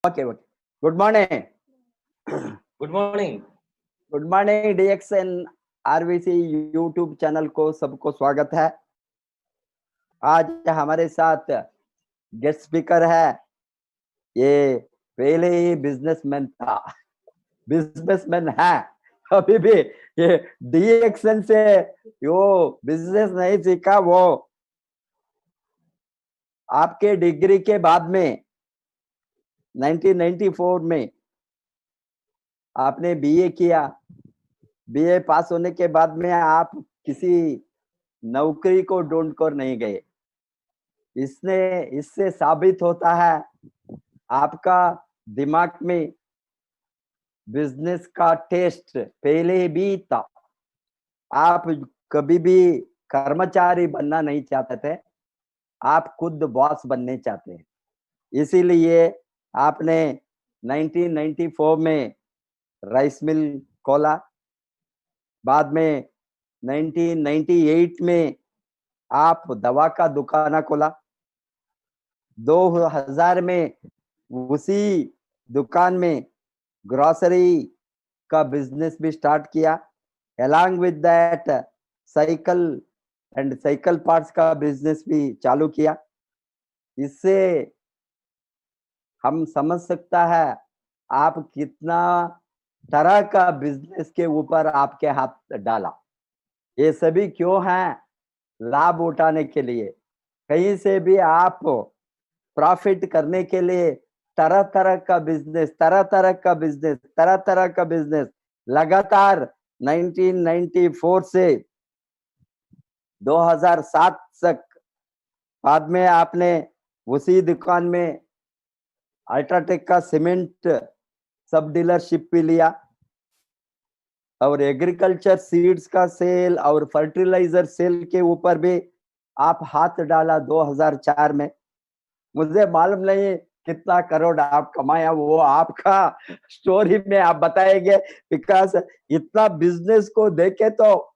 Okay okay. Good morning. Good morning. Good morning DXN RVC YouTube channel को सबको स्वागत है। आज हमारे साथ गेस्ट स्पीकर है। ये पहले ही बिजनेसमैन था, बिजनेसमैन है अभी भी। ये डीएक्सएन से वो बिजनेस नहीं सीखा, वो आपके डिग्री के बाद में 1994 में आपने बीए किया। बीए पास होने के बाद में आप किसी नौकरी को ढूंढ कर नहीं गए। इससे साबित होता है आपका दिमाग में बिजनेस का टेस्ट पहले भी था। आप कभी भी कर्मचारी बनना नहीं चाहते थे, आप खुद बॉस बनने चाहते हैं। इसीलिए आपने 1994 में राइस मिल खोला। बाद में 1998 में आप दवा का दुकान खोला। 2000 में उसी दुकान में ग्रोसरी का बिजनेस भी स्टार्ट किया। along with that cycle and cycle parts का बिजनेस भी चालू किया। इससे हम समझ सकता है आप कितना तरह का बिजनेस के ऊपर आपके हाथ डाला। ये सभी क्यों है? लाभ उठाने के लिए। कहीं से भी आप प्रॉफिट करने के लिए तरह तरह का बिजनेस, तरह तरह का बिजनेस, तरह तरह का बिजनेस लगातार 1994 से 2007 तक। बाद में आपने उसी दुकान में अल्ट्राटेक का सीमेंट सब डीलरशिप भी लिया और एग्रीकल्चर सीड्स का सेल और फर्टिलाइजर सेल के ऊपर भी आप हाथ डाला 2004 में। मुझे मालूम नहीं कितना करोड़ आप कमाया, वो आपका स्टोरी में आप बताएंगे। बिकॉज इतना बिजनेस को देखे तो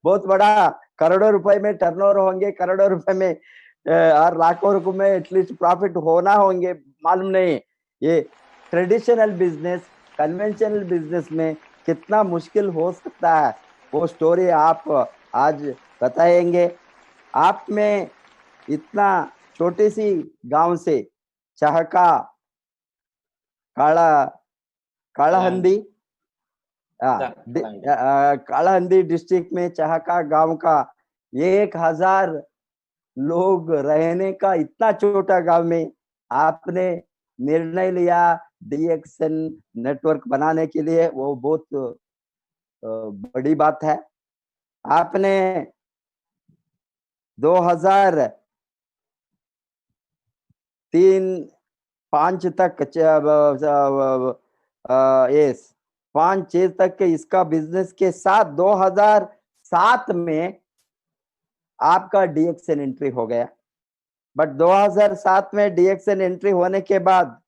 बहुत बड़ा, करोड़ों रुपए में टर्नओवर होंगे, करोड़ों रुपए में और लाखों रुपए में एटलीस्ट प्रॉफिट होना होंगे, मालूम नहीं। ये ट्रेडिशनल बिजनेस, कन्वेंशनल बिजनेस में कितना मुश्किल हो सकता है, वो स्टोरी आप आज बताएंगे। आप में इतना छोटी सी गांव से चहका काला कालाहंदी कालाहंदी डिस्ट्रिक्ट में चहका गांव का 1000 लोग रहने का इतना छोटा गांव में आपने निर्णय लिया डीएक्सएन नेटवर्क बनाने के लिए। वो बहुत बड़ी बात है। आपने 2003-5 तक ये 5-6 तक के इसका बिजनेस के साथ 2007 में आपका डीएक्सएन एंट्री हो गया। बट 2007 में डीएक्सएन एंट्री होने के बाद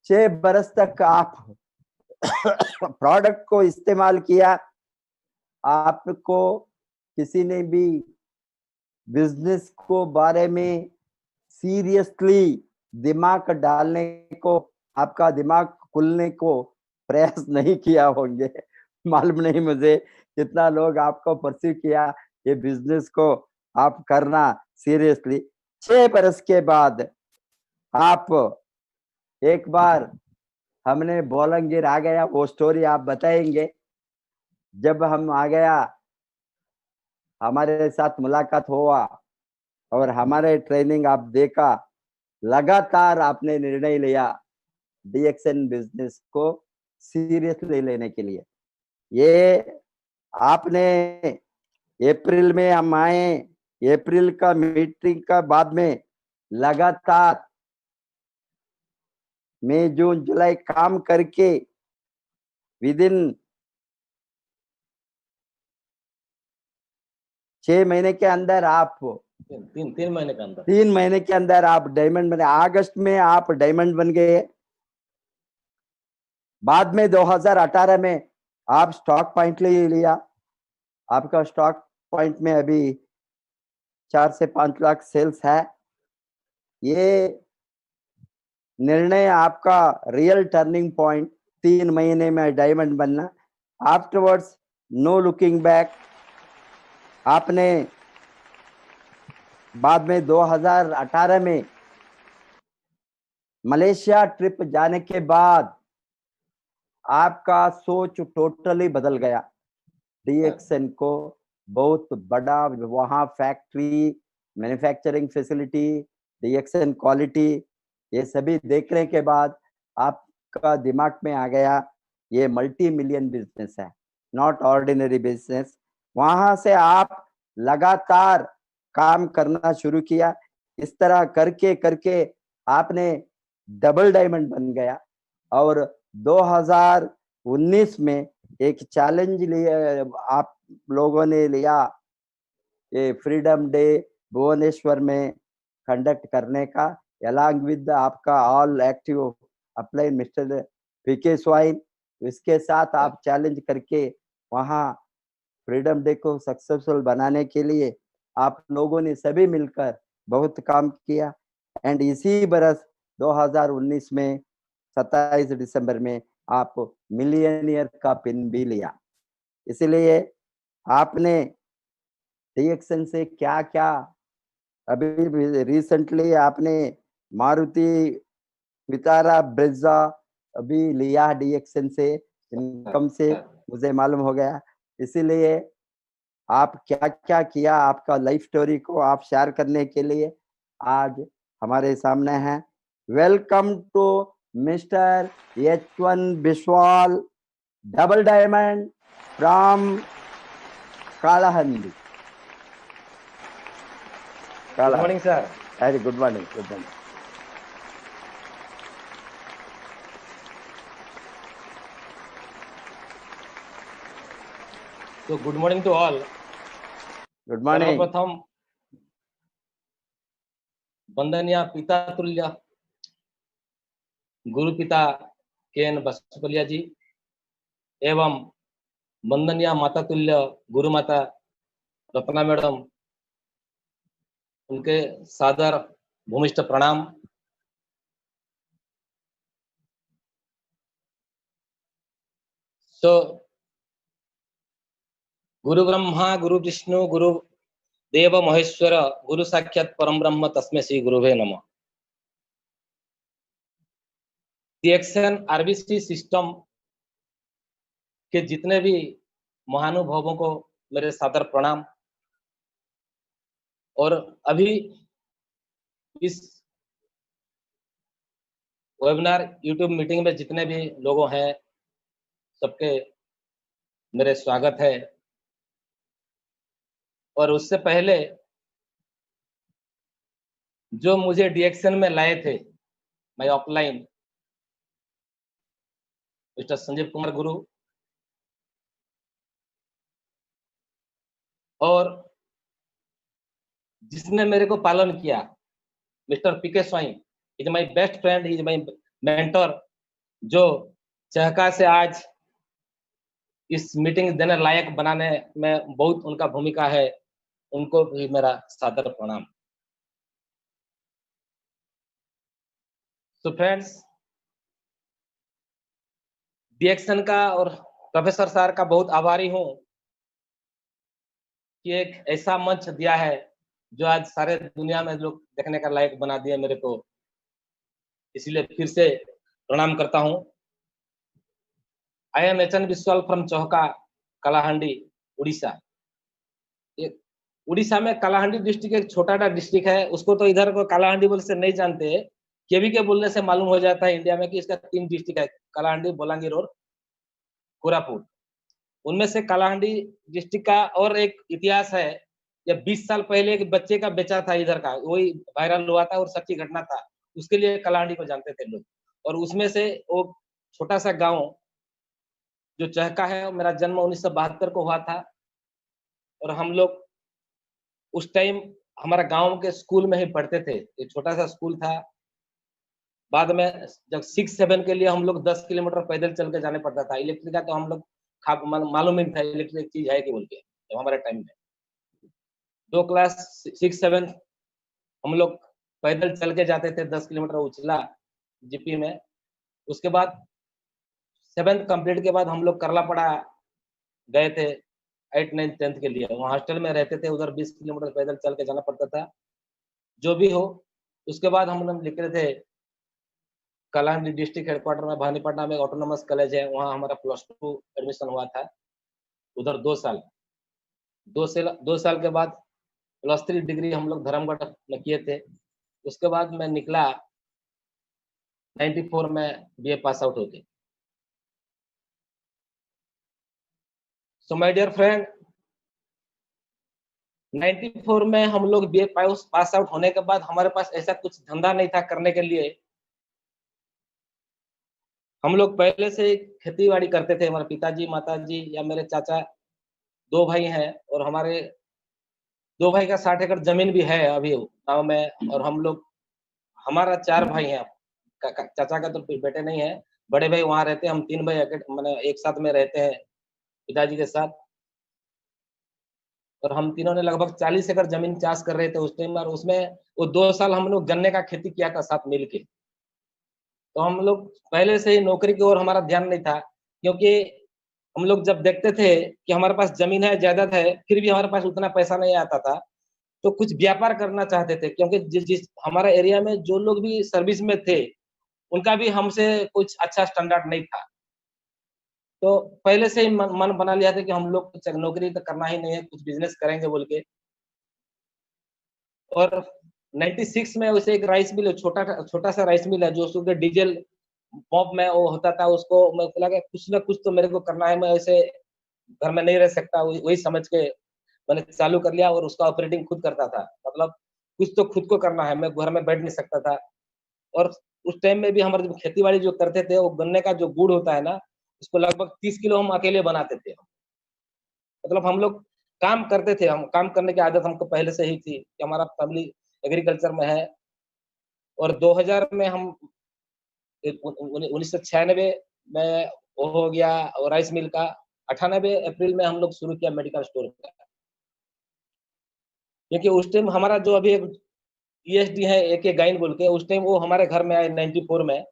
6 बरस तक आप प्रोडक्ट को इस्तेमाल किया। आपको किसी ने भी बिजनेस को बारे में सीरियसली दिमाग डालने को, आपका दिमाग खुलने को प्रयास नहीं किया होंगे। मालूम नहीं मुझे कितना लोग आपको परस्यू किया ये बिजनेस को आप करना सीरियसली। 6 बरस के बाद आप एक बार हमने बोलंगीर आ गया, वो स्टोरी आप बताएंगे। जब हम आ गया, हमारे साथ मुलाकात हुआ और हमारे ट्रेनिंग आप देखा, लगातार आपने निर्णय लिया डीएक्सएन बिजनेस को सीरियसली लेने के लिए। ये आपने अप्रैल में हम आए, अप्रैल का मीटिंग का बाद में लगातार मई जून जुलाई काम करके विद इन 6 महीने के अंदर आप 3 महीने के अंदर 3 महीने के अंदर आप डायमंड बने। अगस्त में आप डायमंड बन गए। बाद में 2018 में आप स्टॉक पॉइंट ले लिया। आपका स्टॉक पॉइंट में अभी 4 से 5 लाख सेल्स है। ये निर्णय आपका रियल टर्निंग पॉइंट 3 महीने में डायमंड बनना। Afterwards no looking back. आपने बाद में 2018 में मलेशिया ट्रिप जाने के बाद आपका सोच टोटली बदल गया। डीएक्सएन को बहुत बड़ा वहां factory, manufacturing facility, DXN quality, ये सभी देखने के बाद आपका दिमाग में आ गया ये मल्टी मिलियन बिजनेस है, नॉट ऑर्डिनरी बिजनेस। वहां से आप लगातार काम करना शुरू किया। इस तरह करके करके आपने डबल डायमंड बन गया। और 2019 में एक चैलेंज लिया, आप लोगों ने लिया, ये फ्रीडम डे भुवनेश्वर में कंडक्ट करने का, अलॉन्ग विद आपका all active apply mister PK swine. इसके साथ आप चैलेंज करके वहां फ्रीडम डे को सक्सेसफुल बनाने के लिए आप लोगों ने सभी मिलकर बहुत काम किया। एंड इसी बरस 2019 में 27 दिसंबर में आप मिलियनियर का पिन भी लिया। इसलिए आपने डीएक्सएन से क्या क्या, अभी रिसेंटली आपने मारुति वितारा ब्रेजा अभी लिया डीएक्सएन से, इनकम से मुझे मालूम हो गया। इसीलिए आप क्या क्या किया, आपका लाइफ स्टोरी को आप शेयर करने के लिए आज हमारे सामने हैं। Welcome to mister H1 Biswal, double diamond from Kalahandi. Good morning, sir. Very good morning. Good morning. So good morning to all. Good morning. सर्वप्रथम वंदनीय पिता तुल्य गुरु पिता के.एन. बसपलिया जी एवं वंदनीय माता तुल्य गुरु माता रत्ना मैडम, उनके सादर भूमिष्ठ प्रणाम। तो गुरु ब्रह्मा गुरु विष्णु गुरु देव महेश्वर गुरु साक्षात परम ब्रह्म तस्मै श्री गुरुवे नमः। डीएक्सएन आरबीसी सिस्टम के जितने भी महानुभावों को मेरे सादर प्रणाम। और अभी इस वेबिनार यूट्यूब मीटिंग में जितने भी लोगों हैं सबके मेरे स्वागत है। और उससे पहले जो मुझे डीएक्सएन में लाए थे मैं ऑफलाइन, मिस्टर संजीव कुमार गुरु, और जिसने मेरे को पालन किया mister PK Swain, is my best friend, is my mentor, जो चहका से आज इस मीटिंग देने लायक बनाने में बहुत उनका भूमिका है, उनको भी मेरा सादर प्रणाम। तो फ्रेंड्स, डीएक्सएन का और प्रोफेसर सर का बहुत आभारी हूं कि एक ऐसा मंच दिया है जो आज सारे दुनिया में लोग देखने का लायक बना दिया मेरे को, इसलिए फिर से प्रणाम करता हूं। I am H1 Biswal from Chauhka, Kalahandi, Orissa. Orissa में कलाहांडी डिस्ट्रिक्ट एक छोटा सा डिस्ट्रिक्ट है, उसको तो इधर को कलाहांडी बोल से नहीं जानते, केवी के बोलने से मालूम हो जाता है इंडिया में कि इसका 3 डिस्ट्रिक्ट है, कलाहांडी, बोलांगीर और कोरापुट। उनमें से कलाहांडी डिस्ट्रिक्ट का और एक इतिहास है। जब 20 साल पहले एक बच्चे का बेचा था इधर का, वही वायरल हुआ था और सच्ची घटना था, उसके लिए कलाहांडी को जानते थे लोग। और उसमें से वो छोटा सा गांव जो चहका है, मेरा जन्म 1972 को हुआ था। और हम लोग उस टाइम हमारा गांव के स्कूल में ही पढ़ते थे, एक छोटा सा स्कूल था। बाद में जब 6-7 के लिए हम लोग 10 किलोमीटर पैदल चल के जाने पड़ता था। इलेक्ट्रिक का तो हम लोग मालूम नहीं था इलेक्ट्रिक चीज है कि बोल के, तो हमारे टाइम में 2 क्लास 6-7 हम लोग पैदल चल के जाते थे, 10 किलोमीटर उछला जीपी में। उसके बाद 7th कंप्लीट के बाद हम लोग करलापड़ा गए थे 8, 9, 10th के लिए। वहाँ हॉस्टल में रहते थे, उधर 20 किलोमीटर पैदल चल के जाना पड़ता था। जो भी हो, उसके बाद हम लोग निकले थे कलाहांडी डिस्ट्रिक्ट हेडक्वार्टर में भवानीपटना में ऑटोनोमस कॉलेज है, वहाँ हमारा +2 एडमिशन हुआ था। उधर 2 साल, 2 साल के बाद +3 डिग्री हम लोग धर्मगढ़ में किए थे। उसके बाद मैं निकला 94 में बीए पास आउट होके। सो माय डियर फ्रेंड, 94 में हम लोग बीए पास आउट होने के बाद हमारे पास ऐसा कुछ धंधा नहीं था करने के लिए। हम लोग पहले से ही खेती-बाड़ी करते थे, हमारे पिताजी, माताजी या मेरे चाचा 2 भाई हैं और हमारे 2 भाई का 60 एकड़ ज़मीन भी है अभी गाँव में और हम लोग हमारा 4 भाई हैं। चाचा का तो बेटे नहीं है, बड़े भाई वहाँ रहते हैं, हम 3 भाई माने एक साथ में रहते हैं पिताजी के साथ। और हम तीनों ने लगभग 40 एकड़ ज़मीन चाष कर रहे थे उस टाइम और उसमें वो 2 साल हम लोग गन्ने का खेती किया था साथ मिल के। तो हम लोग पहले से ही नौकरी की ओर हमारा ध्यान नहीं था, क्योंकि हम लोग जब देखते थे कि हमारे पास ज़मीन है, जायदाद है, फिर भी हमारे पास उतना पैसा नहीं आता था, तो कुछ व्यापार करना चाहते थे क्योंकि जिस हमारे एरिया में जो लोग भी सर्विस में थे, उनका भी हमसे कुछ अच्छा स्टैंडर्ड नहीं था। तो पहले से ही मन मन बना लिया था कि हम लोग कुछ नौकरी तो करना ही नहीं है, कुछ बिज़नेस करेंगे बोल के। और 96 में वैसे एक राइस मिल है, छोटा-सा राइस मिल है, जो सुबह डीज़ल पंप में वो होता था, उसको मेरे को लगा कुछ ना कुछ तो मेरे को करना है, मैं ऐसे घर में नहीं रह सकता, वही वही समझ के मैंने चालू कर लिया और उसका ऑपरेटिंग खुद करता था। मतलब कुछ तो खुद को करना है, मैं घर में बैठ नहीं सकता था। और उस टाइम में भी हमारे जब खेती-बाड़ी जो करते थे, वो गन्ने का जो गुड़ होता है ना, उसको लगभग 30 किलो हम अकेले बनाते थे। मतलब हम लोग काम करते थे, हम काम करने की आदत हमको पहले से ही थी कि हमारा फैमिली एग्रीकल्चर में है। और 2000 में हम 1996 में वो हो गया और राइस मिल का। 98 अप्रैल में हम लोग शुरू किया मेडिकल स्टोर का। क्योंकि उस टाइम हमारा जो अभी एक ईएसडी है एके गाइन बोल के, उस टाइम वो हमारे घर में आए 94 में।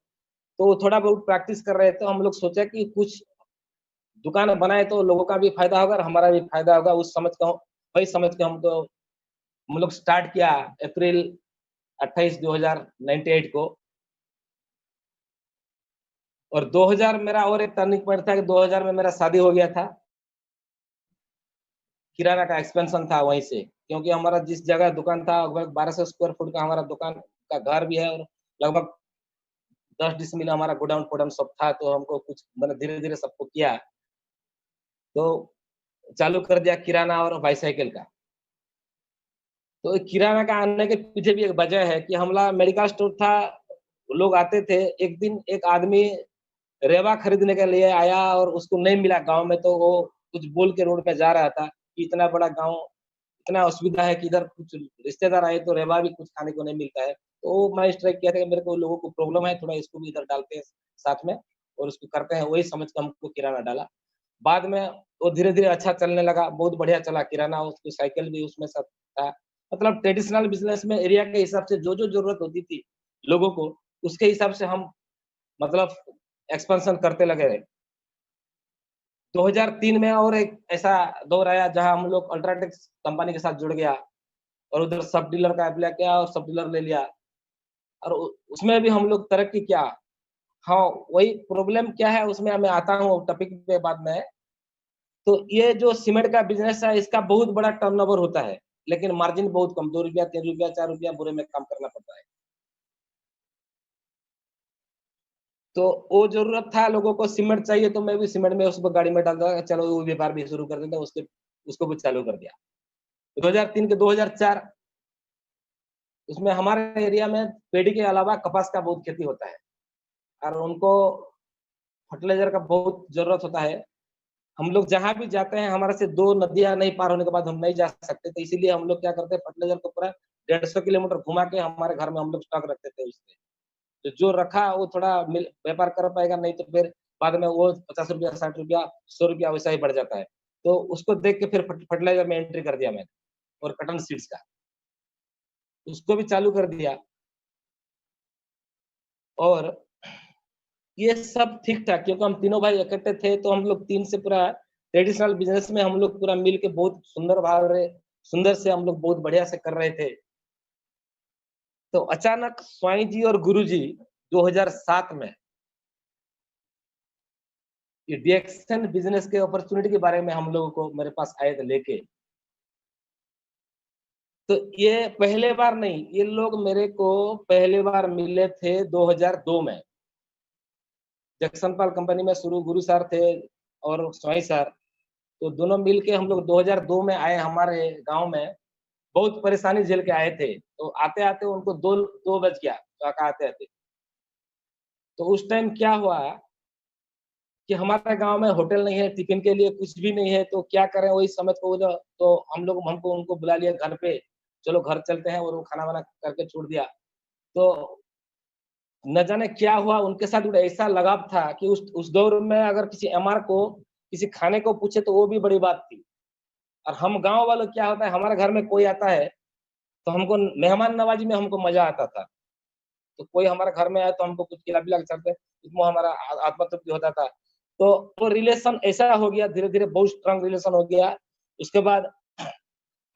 तो थोड़ा बहुत प्रैक्टिस कर रहे थे, हम लोग सोचा कि कुछ दुकान बनाए तो लोगों का भी फायदा होगा और हमारा भी फायदा होगा। उस समझ का वही समझ के हम लोग स्टार्ट किया अप्रैल 28 2098 को। और 2000 मेरा और एक टर्निंग पॉइंट था कि 2000 में मेरा शादी हो गया था। किराना का एक्सपेंशन था वहीं से, क्योंकि हमारा जिस जगह दुकान था लगभग 1200 स्क्वायर फुट का हमारा दुकान का घर भी है और लगभग 10 डिसमिल हमारा गोडाउन-फोडाउन सब था, तो हमको कुछ मैंने धीरे-धीरे सबको किया। तो चालू कर दिया किराना और बाईसाइकिल का। तो किराना का आने के पीछे भी एक वजह है कि हमारा मेडिकल स्टोर था, लोग आते थे। एक दिन एक आदमी रेवा खरीदने के लिए आया और उसको नहीं मिला गाँव में, तो वो कुछ बोल के रोड पे जा रहा था कि इतना बड़ा गाँव, इतना असुविधा है कि इधर कुछ रिश्तेदार आए तो रेवा भी कुछ खाने को नहीं मिलता है। तो मैं स्ट्राइक किया था कि मेरे को लोगों को प्रॉब्लम है, थोड़ा इसको भी इधर डालते हैं साथ में और उसको करते हैं, वही समझ के हमको किराना डाला। बाद में वो धीरे-धीरे अच्छा चलने लगा, बहुत बढ़िया चला किराना, उसकी साइकिल भी उसमें सब था। मतलब ट्रेडिशनल बिज़नेस में एरिया के हिसाब से जो-जो ज़रूरत होती थी लोगों को, उसके हिसाब से हम मतलब एक्सपेंशन करते लगे रहे। 2003 में और एक ऐसा दौर आया जहाँ हम लोग अल्ट्राटेक कंपनी के साथ जुड़ गया और उधर सब डीलर का अप्लाई किया और सब डीलर ले लिया और उसमें भी हम लोग तरक्की किया। हाँ, वही प्रॉब्लम क्या है उसमें मैं आता हूँ टॉपिक पे बाद में। तो ये जो सीमेंट का बिज़नेस है इसका बहुत बड़ा टर्नओवर होता है, लेकिन मार्जिन बहुत कम, ₹2 ₹3 ₹4 बोरे में काम करना पड़ता है। तो वो ज़रूरत था लोगों को सीमेंट चाहिए तो मैं भी सीमेंट में उसको गाड़ी में डाल दिया, चलो वो व्यापार भी शुरू कर देते हैं, उसके उसको भी चालू कर दिया। 2003 के 2004 उसमें हमारे एरिया में पेड़ी के अलावा कपास का बहुत खेती होता है और उनको फर्टिलाइज़र का बहुत ज़रूरत होता है। हम लोग जहाँ भी जाते हैं हमारे से 2 नदियाँ नहीं पार होने के बाद हम नहीं जा सकते, तो इसीलिए हम लोग क्या करते हैं फर्टिलाइज़र को पूरा 150 किलोमीटर घुमा के हमारे घर में हम लोग स्टॉक रखते थे उससे। तो जो रखा वो थोड़ा मिल व्यापार कर पाएगा, नहीं तो फिर बाद में वो ₹50 ₹60 ₹100 वैसा ही बढ़ जाता है। तो उसको देख के फिर फर्टिलाइज़र में एंट्री कर दिया मैंने और कॉटन सीड्स का, उसको भी चालू कर दिया। और ये सब ठीक था क्योंकि हम तीनों भाई इकट्ठे थे, तो हम लोग 3 से पूरा ट्रेडिशनल बिज़नेस में हम लोग पूरा मिल के बहुत सुंदर से हम लोग बहुत बढ़िया से कर रहे थे। तो अचानक स्वामी जी और गुरुजी 2007 में ये डीएक्सएन बिज़नेस के अपॉर्च्युनिटी के बारे में हम लोगों को मेरे पास आए थे लेके। तो ये पहले बार नहीं, ये लोग मेरे को पहले बार मिले थे 2002 में। जक्सनपाल कंपनी में शुरू गुरु सर थे और स्वामी सर, तो दोनों मिल के हम लोग 2002 में आए हमारे गाँव में, बहुत परेशानी झेल के आए थे। तो आते-आते उनको 2 बज गया, काका आते-आते। तो उस टाइम क्या हुआ कि हमारे गाँव में होटल नहीं है, टिफ़िन के लिए कुछ भी नहीं है, तो क्या करें वही समझ को तो हम लोग हमको उनको बुला लिया घर पे, चलो घर चलते हैं और वो खाना-वाना करके छोड़ दिया। तो न जाने क्या हुआ उनके साथ ऐसा लगाव था कि उस दौर में अगर किसी एमआर को किसी खाने को पूछे तो वो भी बड़ी बात थी। और हम गाँव वालों क्या होता है हमारे घर में कोई आता है, तो हमको मेहमान नवाज़ी में हमको मज़ा आता था। तो कोई हमारे घर में आए तो हमको कुछ खिला-पिला के चलते, इसमें हमारा आत्मा तृप्ति होता था। तो वो रिलेशन ऐसा हो गया धीरे-धीरे बहुत स्ट्रॉन्ग रिलेशन हो गया। उसके बाद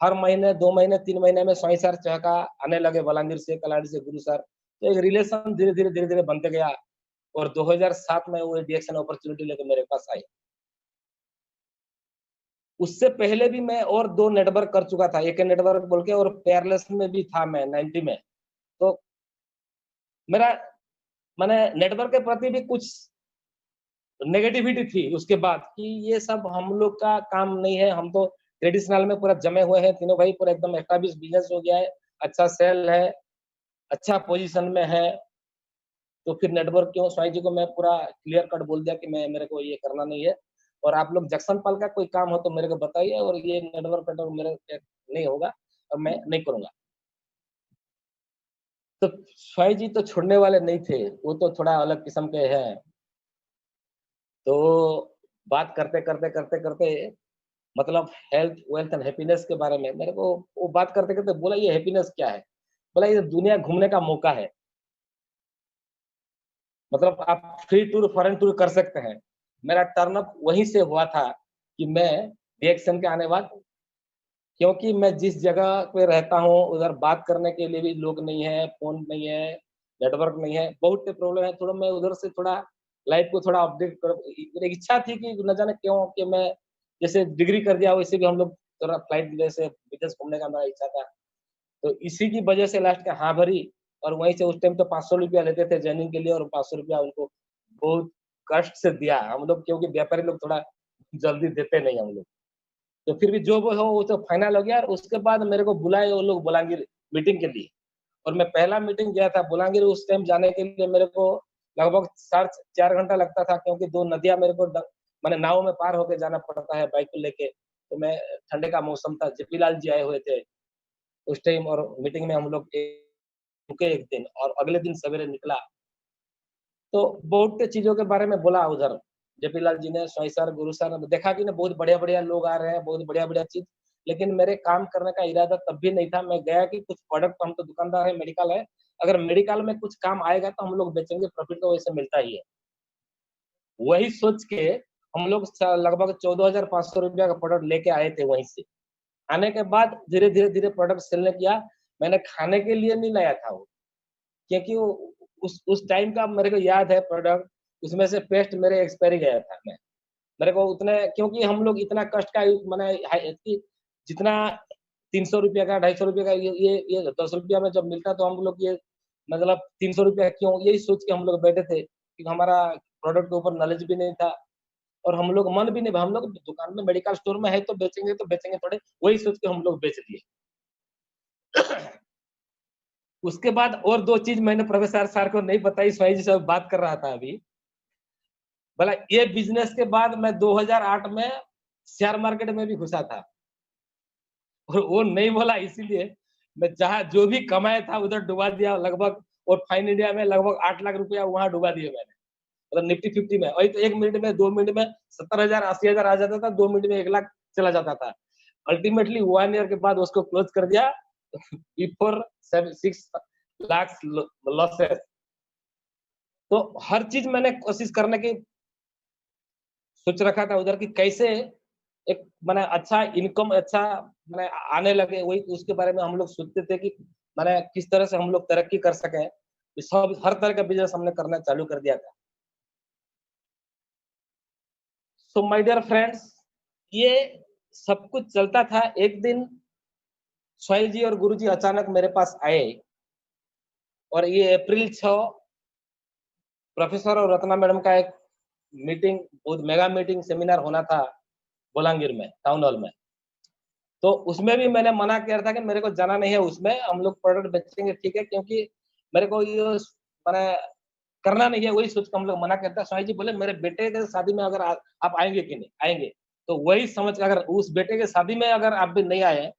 हर महीने, 2 महीने, 3 महीने में स्वामी सर चहका आने लगे बलांगीर से, कलाड़ी से गुरु सर। तो एक रिलेशन धीरे-धीरे बनते गया और 2007 में वो डीएक्सएन अपॉर्च्युनिटी लेके मेरे पास आए। उससे पहले भी मैं और 2 नेटवर्क कर चुका था, एके नेटवर्क बोल के और पेयरलेस में भी था मैं 90 में। तो मेरा माने नेटवर्क के प्रति भी कुछ नेगेटिविटी थी उसके बाद कि ये सब हम लोग का काम नहीं है, हम तो ट्रेडिशनल में पूरा जमे हुए हैं, तीनों भाई पूरा एकदम एस्टेब्लिश बिज़नेस हो गया है, अच्छा सेल है, अच्छा पोज़ीशन में है, तो फिर नेटवर्क क्यों स्वामी जी को मैं पूरा क्लियर कट बोल दिया कि मैं मेरे को ये करना नहीं है और आप लोग जक्सन पाल का कोई काम हो तो मेरे को बताइए और ये नेटवर्क मेरे से नहीं होगा और मैं नहीं करूँगा। तो स्वामी जी तो छोड़ने वाले नहीं थे, वो तो थोड़ा अलग किस्म के हैं। तो बात करते मतलब हेल्थ, वेल्थ एंड हैप्पीनेस के बारे में मेरे को वो बात करते-करते बोला ये हैप्पीनेस क्या है? बोला ये दुनिया घूमने का मौका है। मतलब आप फ्री टूर, फॉरेन टूर कर सकते हैं। मेरा टर्न अप वहीं से हुआ था कि मैं रिएक्शन के आने बाद क्योंकि मैं जिस जगह पे रहता हूँ, उधर बात करने के लिए भी लोग नहीं है, फ़ोन नहीं है, नेटवर्क नहीं है, बहुत से प्रॉब्लम है। थोड़ा मैं उधर से थोड़ा लाइफ़ को थोड़ा अपडेट कर मेरी इच्छा थी कि न जाने क्यों कि मैं जैसे डिग्री कर दिया वैसे भी हम लोग थोड़ा फ्लाइट जैसे विदेश घूमने का मेरा इच्छा था। तो इसी की वजह से लास्ट में हाँ भरी और वहीं से उस टाइम तो ₹500 लेते थे जॉइनिंग के लिए और ₹500 उनको बहुत कष्ट से दिया। हम लोग क्योंकि व्यापारी लोग थोड़ा जल्दी देते नहीं हम लोग। तो फिर भी जो वो हो वो तो फाइनल हो गया और उसके बाद मेरे को बुलाए वो लोग बलांगीर मीटिंग के लिए और मैं पहला मीटिंग गया था बलांगीर उस टाइम जाने के लिए मेरे को लगभग 4 घंटा लगता था क्योंकि 2 नदियाँ मेरे को माने नाव में पार होके जाना पड़ता है बाइक को लेके। तो मैं ठंडे का मौसम था, जेपी लाल जी आए हुए थे उस टाइम और मीटिंग में हम लोग रुके 1 दिन और अगले दिन सवेरे निकला। तो बहुत से चीज़ों के बारे में बोला उधर। जेपी लाल जी ने, स्वामी सर, गुरु सर ने देखा कि ना बहुत बढ़िया-बढ़िया लोग आ रहे हैं, बहुत बढ़िया-बढ़िया चीज़, लेकिन मेरे काम करने का इरादा तब भी नहीं था। मैं गया कि कुछ प्रोडक्ट हम तो दुकानदार है, मेडिकल है, अगर मेडिकल में कुछ काम आएगा तो हम लोग बेचेंगे, प्रॉफिट तो वैसे मिलता ही है। वही सोच के हम लोग लगभग ₹14,500 का प्रोडक्ट लेके आए थे वहीं से। आने के बाद धीरे-धीरे प्रोडक्ट सेल ने किया। मैंने खाने के लिए नहीं लाया था वो। क्योंकि वो उस टाइम का मेरे को याद है प्रोडक्ट, उसमें से पेस्ट मेरे एक्सपायरी गया था मैं। मेरे को उतने क्योंकि हम लोग इतना कष्ट का माने हाई कि जितना ₹300 का ₹250 का ये ₹10 में जब मिलता तो हम लोग ये मतलब ₹300 क्यों? यही सोच के हम लोग बैठे थे कि हमारा प्रोडक्ट के ऊपर नॉलेज भी नहीं था और हम लोग मन भी नहीं हम लोग दुकान में मेडिकल स्टोर में है तो बेचेंगे थोड़े, वही सोच के हम लोग बेच दिए। उसके बाद और 2 चीज़ मैंने प्रोफेसर सर को नहीं बताई, स्वामी जी से बात कर रहा था अभी। बोला ये बिज़नेस के बाद मैं 2008 में शेयर मार्केट में भी घुसा था और वो नहीं बोला इसीलिए मैं जहाँ जो भी कमाया था उधर डुबा दिया लगभग और फाइन इंडिया में लगभग 8 लाख रुपया वहाँ डुबा दिए मैंने। मतलब निफ्टी 50 में वही तो 1 मिनट में 2 मिनट में 70,000 80,000 आ जाता था, 2 मिनट में 1 लाख चला जाता था। अल्टीमेटली 1 ईयर के बाद उसको क्लोज़ कर दिया बिफोर 6 लाख लॉसेस तो हर चीज मैंने कोशिश करने की सोच रखा था उधर, कि कैसे एक मैंने अच्छा इनकम अच्छा मैंने आने लगे, वही उसके बारे में हम लोग सोचते थे कि मैंने किस तरह से हम लोग तरक्की कर सकें। सब हर तरह का बिजनेस हमने करना चालू कर दिया था। सो माय डियर फ्रेंड्स, ये सब कुछ चलता था। एक दिन सोहेल जी और गुरु जी अचानक मेरे पास आए, और ये अप्रैल 6 प्रोफेसर और रत्ना मैडम का एक मीटिंग, बहुत मेगा मीटिंग सेमिनार होना था बोलांगीर में, टाउन हॉल में। तो उसमें भी मैंने मना किया था कि मेरे को जाना नहीं है उसमें, हम लोग प्रोडक्ट बेचेंगे ठीक है, क्योंकि मेरे को ये मैंने करना नहीं है, वही सोच के हम लोग मना करते हैं। स्वामी जी बोले मेरे बेटे के शादी में अगर आप आएंगे कि नहीं आएंगे, तो वही समझ के अगर उस बेटे के शादी में अगर आप भी नहीं आए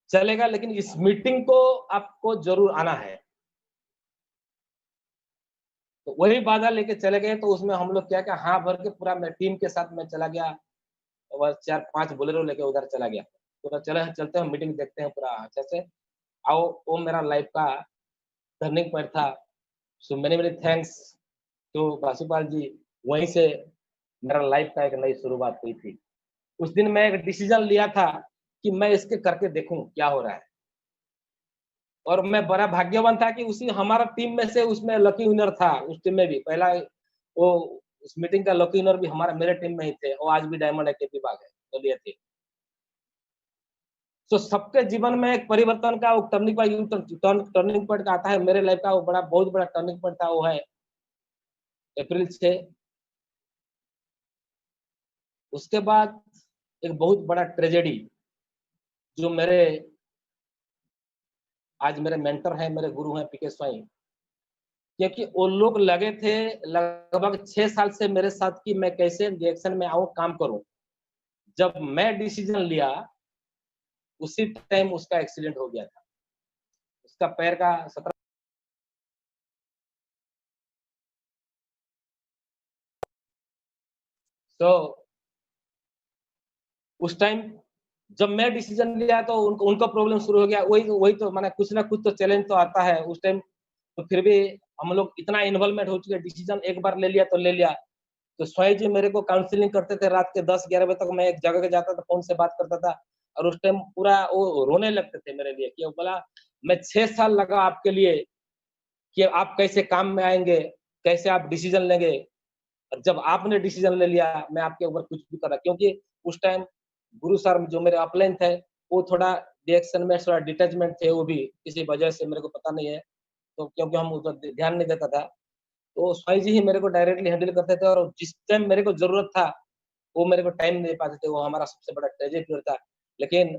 चलेगा, लेकिन इस मीटिंग को आपको जरूर आना है। तो वही वादा लेके चले गए। तो उसमें हम लोग क्या क्या हाँ भर के पूरा मैं टीम के साथ मैं चला गया, और 4-5 बोलेरो लेके उधर चला गया। पूरा चले चलते हैं मीटिंग देखते हैं पूरा अच्छे से। आओ, वो मेरा लाइफ का टर्निंग पॉइंट था। So many many thanks to Basupal ji. वहीं से मेरा लाइफ का एक नई शुरुआत हुई थी। उस दिन मैं एक डिसीजन लिया था कि मैं इसके करके देखूं क्या हो रहा है, और मैं बड़ा भाग्यवान था कि उसी हमारा टीम में से उसमें लकी विनर था। उस टीम में भी पहला वो उस मीटिंग का लकी विनर भी हमारा मेरे टीम में ही थे, और आज भी डायमंड एकेपी बाग है तो लिए थे। तो सबके जीवन में एक परिवर्तन का वो टर्निंग पॉइंट का आता है। मेरे लाइफ का वो बड़ा बहुत बड़ा टर्निंग पॉइंट था, वो है अप्रैल 6। उसके बाद एक बहुत बड़ा ट्रेजेडी, जो मेरे आज मेरे मेंटर हैं, मेरे गुरु हैं पीके स्वाई, क्योंकि वो लोग लगे थे लगभग 6 साल से मेरे साथ कि मैं कैसे डायरेक्शन में आऊँ, काम करूँ। जब मैं डिसीजन लिया, उसी टाइम उसका एक्सीडेंट हो गया था। उसका पैर का 17 तो उस टाइम जब मैं डिसीजन लिया तो उनका प्रॉब्लम शुरू हो गया। वही वही तो माने कुछ ना कुछ तो चैलेंज तो आता है उस टाइम। तो फिर भी हम लोग इतना इन्वॉल्वमेंट हो चुके, डिसीजन एक बार ले लिया तो ले लिया। तो स्वयं जी मेरे को काउंसलिंग करते थे, रात के 10-11 बजे तक मैं एक जगह पे जाता था, फ़ोन से बात करता था, और उस टाइम पूरा वो रोने लगते थे मेरे लिए कि वो बोला, "मैं 6 साल लगा आपके लिए कि आप कैसे काम में आएँगे, कैसे आप डिसीजन लेंगे, और जब आपने डिसीजन ले लिया, मैं आपके ऊपर कुछ भी कर रहा।" क्योंकि उस टाइम गुरु सर जो मेरे अपलाइन थे, वो थोड़ा डायरेक्शन में थोड़ा डिटैचमेंट थे वो भी, किसी वजह से मेरे को पता नहीं है। तो क्योंकि हम उधर ध्यान नहीं देता था, तो स्वामी जी ही मेरे को डायरेक्टली हैंडल करते थे, और जिस टाइम मेरे को ज़रूरत था, वो मेरे को टाइम नहीं दे पाते थे। वो हमारा सबसे बड़ा ट्रेजेडी था। लेकिन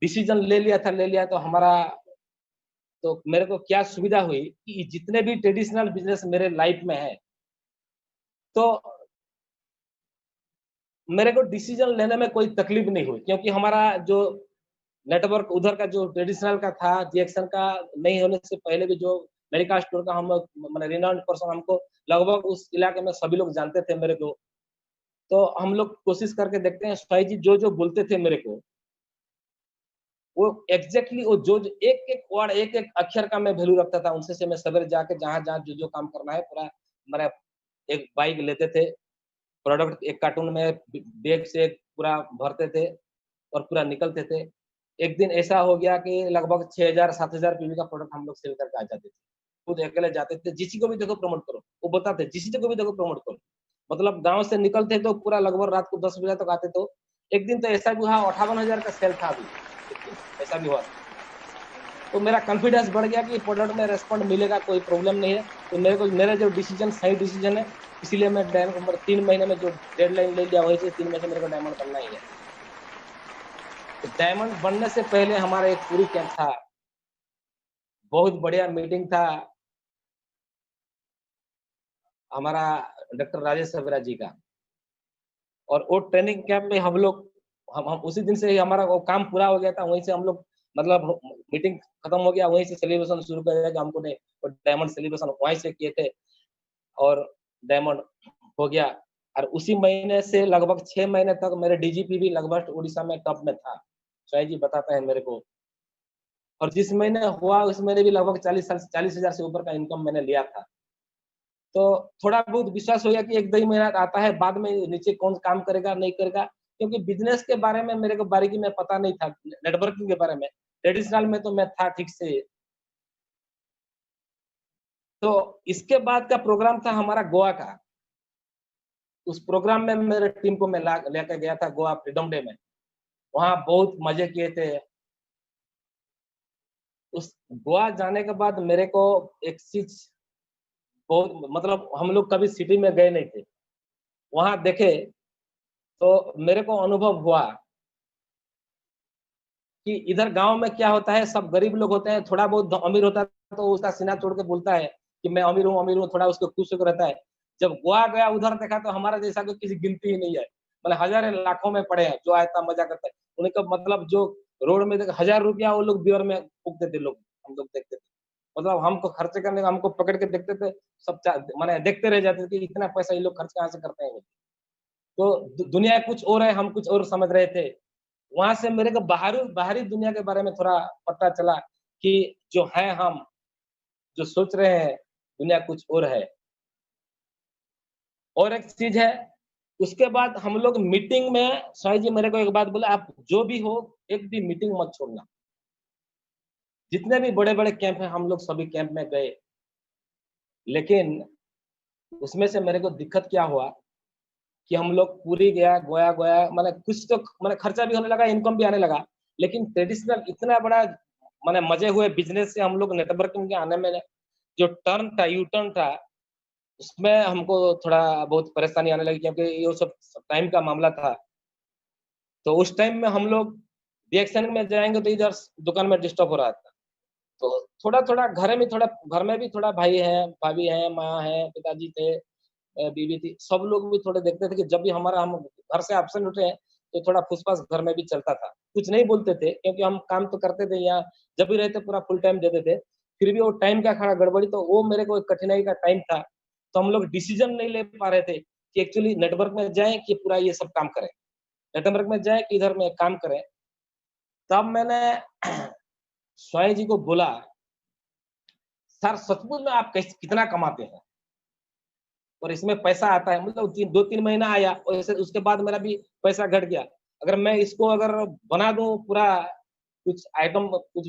डिसीजन ले लिया तो हमारा तो मेरे को क्या सुविधा हुई कि जितने भी ट्रेडिशनल बिज़नेस मेरे लाइफ में है, तो मेरे को डिसीजन लेने में कोई तकलीफ नहीं हुई, क्योंकि हमारा जो नेटवर्क उधर का जो ट्रेडिशनल का था, जीएक्शन का नहीं होने से पहले भी जो मेडिका स्टोर का हम माने रिनाउंड पर्सन, हमको लगभग उस इलाके में सभी लोग जानते थे मेरे को। तो हम लोग कोशिश करके देखते हैं, स्वामी जी जो-जो बोलते थे मेरे को, वो एग्ज़ैक्टली वो जो एक-एक वर्ड, एक-एक अक्षर का मैं वैल्यू रखता था। उनसे से मैं सवेरे जाके जहाँ-जहाँ जो-जो काम करना है पूरा मेरा एक बाइक लेते थे, प्रोडक्ट एक कार्टून में बैग से पूरा भरते थे और पूरा निकलते थे। एक दिन ऐसा हो गया कि लगभग 6000-7000 पीवी का प्रोडक्ट हम लोग सेल करके आ जाते थे। खुद अकेले जाते थे, जिसी को भी देखो प्रमोट करो। वो बताते जिसी को भी देखो प्रमोट करो। मतलब गाँव से निकलते तो पूरा लगभग रात को 10 बजे तक आते। तो एक दिन तो ऐसा भी हुआ 58,000 का सेल था अभी, एक दिन ऐसा भी हुआ। तो मेरा कॉन्फिडेंस बढ़ गया कि प्रोडक्ट में रिस्पॉन्ड मिलेगा, कोई प्रॉब्लम नहीं है। तो मेरे को मेरा जो डिसीजन सही डिसीजन है, इसीलिए मैं डायमंड 3 महीने में जो डेडलाइन ले लिया, वही से 3 महीने मेरे को डायमंड बनना ही है। तो डायमंड बनने से पहले हमारा एक पूरी कैंप था, बहुत बढ़िया मीटिंग था हमारा डॉक्टर राजेश सवेरा जी का। और वो ट्रेनिंग कैंप में हम उसी दिन से ही हमारा वो काम पूरा हो गया था। वहीं से हम लोग मतलब मीटिंग खत्म हो गया, वहीं से सेलिब्रेशन शुरू कर दिया कि हमको ने वो डायमंड सेलिब्रेशन वहीं से किए थे, और डायमंड हो गया। और उसी महीने से लगभग 6 महीने तक मेरे डीजीपी भी लगभग उड़ीसा में टॉप में था। शायद जी बताते हैं मेरे को। और जिस महीने हुआ उस महीने भी लगभग 40,000 से ऊपर का इनकम मैंने लिया था। तो थोड़ा बहुत विश्वास हो गया कि 1-2 महीना आता है, बाद में नीचे कौन काम करेगा, नहीं करेगा, क्योंकि बिज़नेस के बारे में मेरे को बारीकी में पता नहीं था, नेटवर्किंग के बारे में। ट्रेडिशनल में तो मैं था ठीक से। तो इसके बाद का प्रोग्राम था हमारा गोवा का। उस प्रोग्राम में मेरे टीम को मैं ला लेके गया था गोवा फ्रीडम डे में। वहाँ बहुत मज़े किए थे। उस गोवा जाने के बाद मेरे को एक चीज़ बहुत, मतलब हम लोग कभी सिटी में गए नहीं थे। वहाँ देखे तो मेरे को अनुभव हुआ कि इधर गाँव में क्या होता है, सब गरीब लोग होते हैं, थोड़ा बहुत अमीर होता है तो उसका सीना तोड़ के बोलता है कि मैं अमीर हूँ, थोड़ा उसको खुश होकर रहता है। जब गोवा गया उधर देखा तो हमारा जैसा तो किसी गिनती ही नहीं है। मतलब हज़ारें लाखों में पड़े हैं, जो आता मज़ा करता है। उनका मतलब जो रोड में देखो ₹1000 वो लोग बियर में फूँकते थे लोग, हम लोग देखते थे। मतलब हमको खर्चे करने का हमको पकड़ के देखते थे, सब चा माने देखते रह जाते थे कि इतना पैसा ये लोग खर्च कहाँ से करते हैं। तो दुनिया कुछ और है, हम कुछ और समझ रहे थे। वहाँ से मेरे को बाहरी बाहरी दुनिया के बारे में थोड़ा पता चला कि जो है हम, जो सोच रहे हैं, दुनिया कुछ और है। और एक चीज़ है, उसके बाद हम लोग मीटिंग में साईं जी मेरे को एक बात बोले, "आप जो भी हो, एक भी मीटिंग मत छोड़ना।" जितने भी बड़े-बड़े कैंप हैं, हम लोग सभी कैंप में गए। लेकिन उसमें से मेरे को दिक्कत क्या हुआ कि हम लोग पुरी गया, गोया माने कुछ तो माने खर्चा भी होने लगा, इनकम भी आने लगा। लेकिन ट्रेडिशनल इतना बड़ा माने मज़े हुए बिज़नेस से हम लोग नेटवर्किंग के आने में जो टर्न था, यू टर्न था, उसमें हमको थोड़ा बहुत परेशानी आने लगी क्योंकि ये सब टाइम का मामला था। तो उस टाइम में हम लोग रिएक्शन में जाएँगे तो इधर दुकान में डिस्टर्ब हो रहा था। तो थोड़ा-थोड़ा घर में भी थोड़ा भाई हैं, भाभी हैं, माँ है, पिताजी थे, बीवी थी, सब लोग भी थोड़े देखते थे कि जब भी हमारा हम घर से एब्सेंट होते हैं, तो थोड़ा फुसफास घर में भी चलता था। कुछ नहीं बोलते थे क्योंकि हम काम तो करते थे यहाँ, जब भी रहते पूरा फुल टाइम देते थे। फिर भी वो टाइम का खड़ा गड़बड़ी तो वो मेरे को एक कठिनाई का टाइम था। तो हम लोग डिसीज़न नहीं ले पा रहे थे कि एक्चुअली नेटवर्क में जाएँ कि पूरा ये सब काम करें। नेटवर्क में जाएँ कि इधर में काम करें। तब मैंने स्वामी जी को बोला, "सर सचमुच में आप कितना कमाते हैं? और इसमें पैसा आता है।" मतलब 2-3 महीना आया और ऐसे उसके बाद मेरा भी पैसा घट गया। अगर मैं इसको अगर बना दूँ पूरा कुछ आइटम कुछ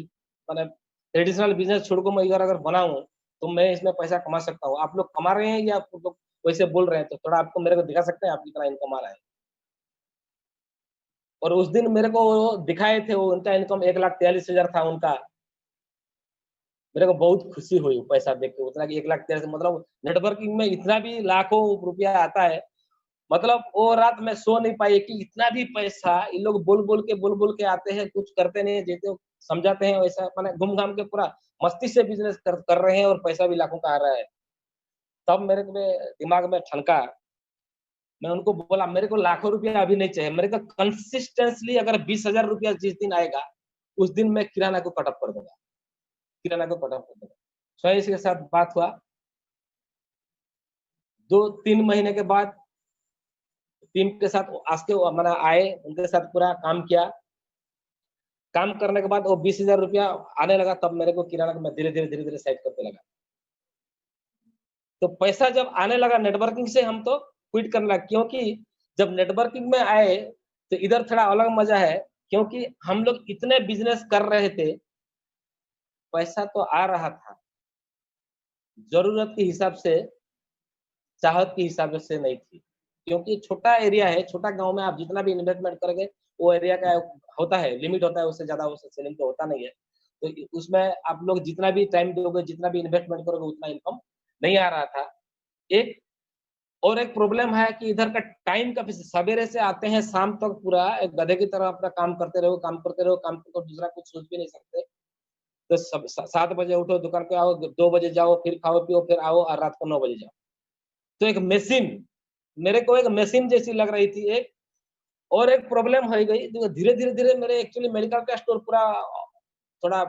माने ट्रेडिशनल बिज़नेस छोड़ के मैं इधर अगर बनाऊँ, तो मैं इसमें पैसा कमा सकता हूँ। आप लोग कमा रहे हैं या आप लोग वैसे बोल रहे हैं? तो थोड़ा आपको मेरे को दिखा सकते हैं आप कितना इनकम आ रहा है? और उस दिन मेरे को वो दिखाए थे, वो उनका इनकम 1,43,000 था उनका। मेरे को बहुत खुशी हुई पैसा देख के, उतना कि 1,43,000 मतलब नेटवर्किंग में इतना भी लाखों रुपया आता है। मतलब वो रात मैं सो नहीं पाई कि इतना भी पैसा ये लोग बोल-बोल के आते हैं, कुछ करते नहीं है, जैसे समझाते हैं वैसा माने घूम-घाम के पूरा मस्ती से बिज़नेस कर रहे हैं और पैसा भी लाखों का आ रहा है। तब मेरे को दिमाग में ठनका, मैं उनको बोला मेरे को लाखों रुपया अभी नहीं चाहिए, मेरे को कंसिस्टेंटली अगर 20,000 रुपया जिस दिन आएगा, उस दिन मैं किराना को कट ऑफ कर दूँगा, किराना को कट ऑफ कर दूँगा। स्वयं के साथ बात हुआ, 2-3 महीने के बाद टीम के साथ आज के वो मने आए, उनके साथ पूरा काम किया। काम करने के बाद वो 20,000 रुपया आने लगा तब मेरे को किराना का मैं धीरे-धीरे सेट करते लगा। तो पैसा जब आने लगा नेटवर्किंग से हम तो क्विट करने लगे क्योंकि जब नेटवर्किंग में आए, तो इधर थोड़ा अलग मज़ा है क्योंकि हम लोग इतने बिज़नेस कर रहे थे, पैसा तो आ रहा था, ज़रूरत के हिसाब से, चाहत के हिसाब से नहीं थी। क्योंकि छोटा एरिया है, छोटा गाँव में आप जितना भी इन्वेस्टमेंट करोगे, वो एरिया का होता है, लिमिट होता है, उससे ज़्यादा उससे सेलिंग तो होता नहीं है। तो उसमें आप लोग जितना भी टाइम दोगे, जितना भी इन्वेस्टमेंट करोगे, उतना इनकम नहीं आ रहा था। एक और एक प्रॉब्लम है कि इधर का टाइम का सवेरे से आते हैं शाम तक पूरा एक गधे की तरह अपना काम करते रहो, काम करते रहो, काम तो दूसरा कुछ सोच भी नहीं सकते। तो सब 7 बजे उठो, दुकान पे आओ, 2 बजे जाओ, फिर खाओ-पियो, फिर आओ और रात को 9 बजे जाओ। तो एक मशीन मेरे को एक मशीन जैसी लग रही थी एक और एक प्रॉब्लम हो गई, जो धीरे-धीरे मेरे एक्चुअली मेडिकल का स्टोर पूरा थोड़ा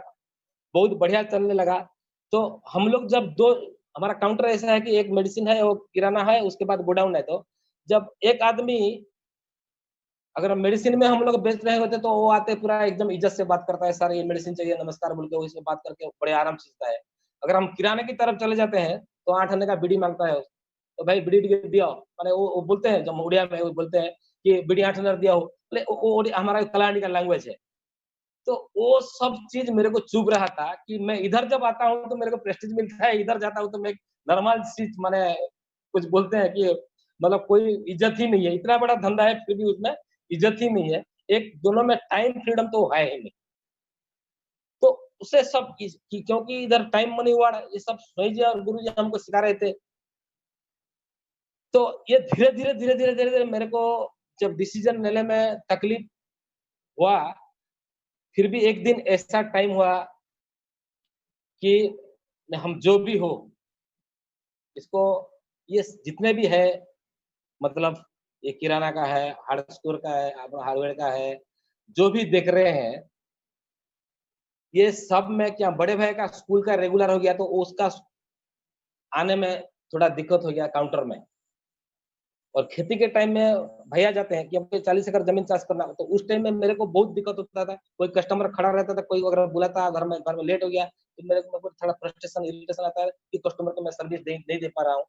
बहुत बढ़िया चलने लगा। तो हम लोग जब 2 हमारा काउंटर ऐसा है कि एक मेडिसिन है, वो किराना है, उसके बाद गोडाउन है। तो जब एक आदमी अगर मेडिसिन में हम लोग बेच रहे होते तो वो आते पूरा एकदम इज्जत से बात करता है, सर ये मेडिसिन चाहिए, नमस्कार बोल के वो इससे बात करके बड़े आराम से देता है। अगर हम किराने की तरफ चले जाते हैं तो 8 आने का बीड़ी मांगता है, तो भाई बीड़ी टिके दियो, माने वो बोलते हैं जब उड़िया में वो बोलते हैं कि बीड़ी 8 आना दिया हो, बोले वो हमारा कलाहांडी का लैंग्वेज है। तो वो सब चीज़ मेरे को चुभ रहा था कि मैं इधर जब आता हूँ तो मेरे को प्रेस्टीज मिलता है, इधर जाता हूँ तो मैं नॉर्मल सी माने कुछ बोलते हैं कि मतलब कोई इज़्ज़त ही नहीं है। इतना बड़ा धंधा है फिर भी उसमें इज़्ज़त ही नहीं है। एक दोनों में टाइम फ्रीडम तो है ही नहीं। तो उसे सब इस कि क्योंकि इधर टाइम मनी वार्ड ये सब स्वामी जी और गुरु जी हमको सिखा रहे थे। तो ये धीरे-धीरे मेरे को जब डिसीज़न लेने में तकलीफ हुआ, फिर भी एक दिन ऐसा टाइम हुआ कि हम जो भी हो, इसको ये जितने भी है मतलब ये किराना का है, हार्ड स्टोर का है, अपना हार्डवेयर का है, जो भी देख रहे हैं, ये सब में क्या बड़े भाई का स्कूल का रेगुलर हो गया तो उसका आने में थोड़ा दिक्कत हो गया काउंटर में। और खेती के टाइम में भैया जाते हैं कि हमको 40 एकड़ ज़मीन चाष करना है, तो उस टाइम में मेरे को बहुत दिक्कत होता था। कोई कस्टमर खड़ा रहता था, कोई अगर बुलाता घर में लेट हो गया, तो मेरे को थोड़ा फ्रस्ट्रेशन, इरिटेशन आता है कि कस्टमर को मैं सर्विस नहीं दे पा रहा हूँ।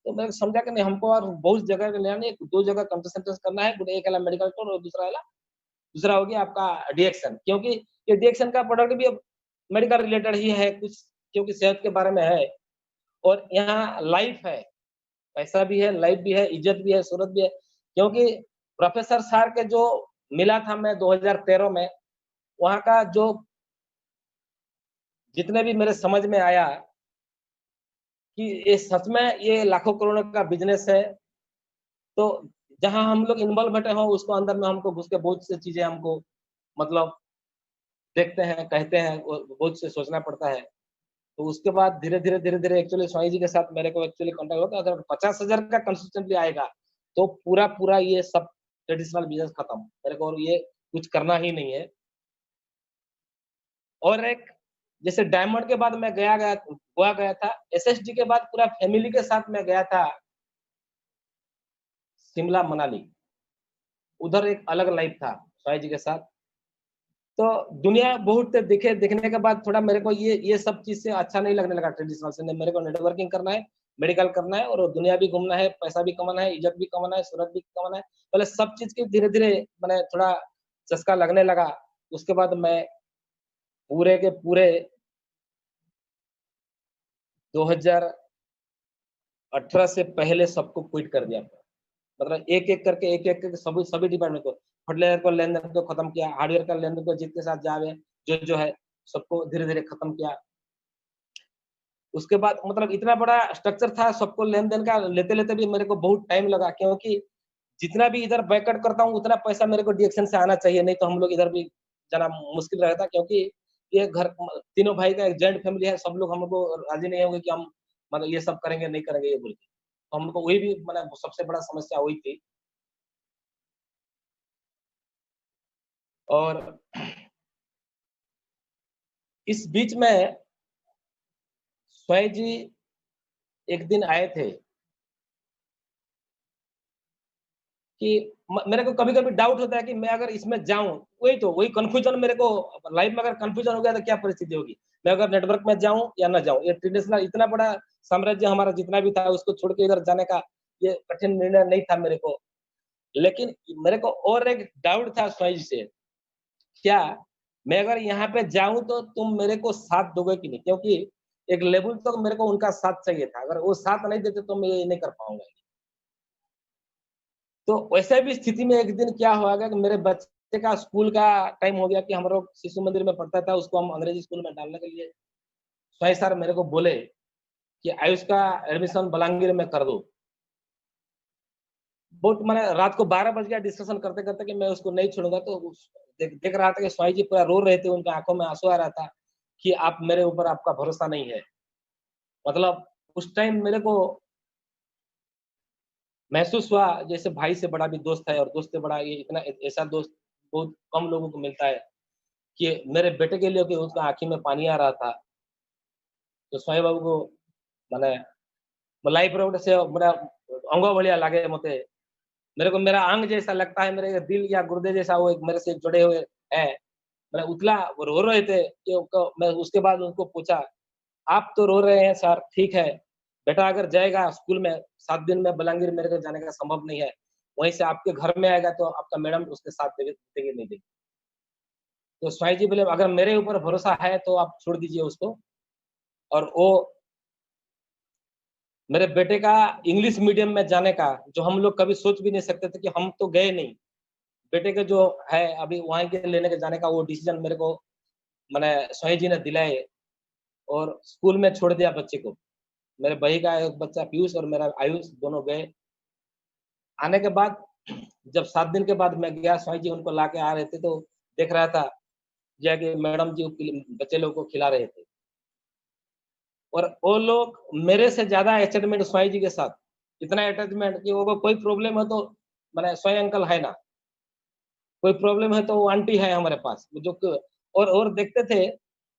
तो मैंने समझा कि नहीं हमको और बहुत जगह पे लेना नहीं, 2 जगह कंसंट्रेट करना है, एक वाला मेडिकल स्टोर और दूसरा हो गया आपका डीएक्सन क्योंकि ये डीएक्सन का प्रोडक्ट भी अब मेडिकल रिलेटेड ही है कुछ क्योंकि सेहत के बारे में है और यहाँ लाइफ है। पैसा भी है, लाइफ भी है, इज़्ज़त भी है, शोहरत भी है। क्योंकि प्रोफ़ेसर सर के जो मिला था मैं 2013 में, वहाँ का जो जितने भी मेरे समझ में आया कि ये सच में ये लाखों करोड़ों का बिज़नेस है, तो जहाँ हम लोग इन्वॉल्व बैठे हों, उसको अंदर में हमको घुस के बहुत सी चीज़ें हमको मतलब देखते हैं, कहते हैं, बहुत से सोचना पड़ता है। तो उसके बाद धीरे-धीरे एक्चुअली स्वामी जी के साथ मेरे को एक्चुअली कॉन्टैक्ट हुआ कि अगर 50,000 का कंसिस्टेंटली आएगा, तो पूरा-पूरा ये सब ट्रेडिशनल बिज़नेस खत्म। मेरे को और ये कुछ करना ही नहीं है। और एक जैसे डायमंड के बाद मैं गोवा गया था, एसएसडी के बाद पूरा फैमिली के साथ मैं गया था शिमला, मनाली। उधर एक अलग लाइफ़ था स्वामी जी के साथ। तो दुनिया बहुत देखने के बाद थोड़ा मेरे को ये सब चीज़ से अच्छा नहीं लगने लगा ट्रेडिशनल से नहीं मेरे को नेटवर्किंग करना है, मेडिकल करना है और दुनिया भी घूमना है, पैसा भी कमाना है, इज़्ज़त भी कमाना है, शोहरत भी कमाना है। पहले सब चीज़ की धीरे-धीरे मैंने थोड़ा चस्का लगने लगा। उसके बाद मैं पूरे के पूरे 2018 से पहले सबको क्विट कर दिया था। मतलब एक-एक करके सभी सभी डिपार्टमेंट को, फर्टिलाइज़र को लेन-देन को खत्म किया, हार्डवेयर का लेन-देन को जितने साथ जावे, जो-जो है सबको धीरे-धीरे खत्म किया। उसके बाद मतलब इतना बड़ा स्ट्रक्चर था सबको लेन-देन का लेते-लेते भी मेरे को बहुत टाइम लगा क्योंकि जितना भी इधर बैकआउट करता हूँ उतना पैसा मेरे को डीएक्शन से आना चाहिए, नहीं तो हम लोग इधर भी जाना मुश्किल रहता क्योंकि ये घर तीनों भाई का एक जॉइंट फैमिली है, सब लोग हम लोग को राज़ी नहीं होंगे कि हम मतलब ये सब करेंगे, नहीं करेंगे ये बोल के। तो हम लोग को वही भी मतलब सबसे बड़ा समस्या वही थी और इस बीच में स्वयं जी एक दिन आए थे कि मेरे को कभी-कभी डाउट होता है कि मैं अगर इसमें जाऊँ, वही कन्फ्यूज़न मेरे को लाइफ़ में अगर कन्फ्यूज़न हो गया तो क्या परिस्थिति होगी? मैं अगर नेटवर्क में जाऊँ या ना जाऊँ? ये ट्रेडिशनल इतना बड़ा साम्राज्य हमारा जितना भी था उसको छोड़ के इधर जाने का ये कठिन निर्णय नहीं था मेरे को। लेकिन मेरे को और एक डाउट था स्वयं से, क्या मैं अगर यहाँ पे जाऊँ तो तुम मेरे को साथ दोगे कि नहीं? क्योंकि एक लेवल तक मेरे को उनका साथ चाहिए था। अगर वो साथ नहीं देते तो मैं ये नहीं कर पाऊँगा। तो वैसे भी स्थिति में एक दिन क्या हुआ कि मेरे बच्चे का स्कूल का टाइम हो गया कि हम लोग शिशु मंदिर में पढ़ता था, उसको हम अंग्रेजी स्कूल में डालने के लिए स्वयं सर मेरे को बोले कि आयुष का एडमिशन बलांगीर में कर दो। बहुत मैंने रात को 12 बज गया डिस्कशन करते-करते कि मैं उसको नहीं छोड़ूँगा तो देख रहा था कि स्वामी जी पूरा रो रहे थे, उनकी आँखों में आँसू आ रहा था कि आप मेरे ऊपर आपका भरोसा नहीं है। मतलब उस टाइम मेरे को महसूस हुआ जैसे भाई से बड़ा भी दोस्त है और दोस्त से बड़ा ये इतना ऐसा दोस्त बहुत कम लोगों को मिलता है कि मेरे बेटे के लिए कि उसका आँखी में पानी आ रहा था। तो स्वामी बाबू को ମାନେ ଲାଇଫ୍‌ର ଗୋଟେ ସେ ପୁରା ଅଙ୍ଗ ଭଳିଆ ଲାଗେ ମତେ। मेरे को मेरा अंग जैसा लगता है, मेरे दिल या गुर्दे जैसा वो एक मेरे से जुड़े हुए है। मैं उतला वो रो रहे थे कि मैं उसके बाद उनको पूछा, आप तो रो रहे हैं सर, ठीक है। बेटा अगर जाएगा स्कूल में 7 दिन में बलांगीर मेरे को जाने का संभव नहीं है। वहीं से आपके घर में आएगा तो आपका मैडम उसके साथ देगी नहीं देगी। तो स्वामी जी बोले अगर मेरे ऊपर भरोसा है तो आप छोड़ दीजिए उसको। और वो मेरे बेटे का इंग्लिश मीडियम में जाने का जो हम लोग कभी सोच भी नहीं सकते थे कि हम तो गए नहीं। बेटे के जो है अभी वहाँ के लेने के जाने का वो डिसीजन मेरे को मैंने स्वामी जी ने दिलाए और स्कूल में छोड़ दिया बच्चे को। मेरे भाई का एक बच्चा पीयूष और मेरा आयुष दोनों गए। आने के बाद जब 7 दिन के बाद मैं गया, स्वामी जी उनको लाके आ रहे थे तो देख रहा था जाके मैडम जी बच्चे लोग को खिला रहे थे। और वो लोग मेरे से ज़्यादा अटैचमेंट स्वामी जी के साथ, इतना अटैचमेंट कि वो कोई प्रॉब्लम है तो मैंने स्वामी अंकल है ना, कोई प्रॉब्लम है तो वो आंटी है हमारे पास। जो क और देखते थे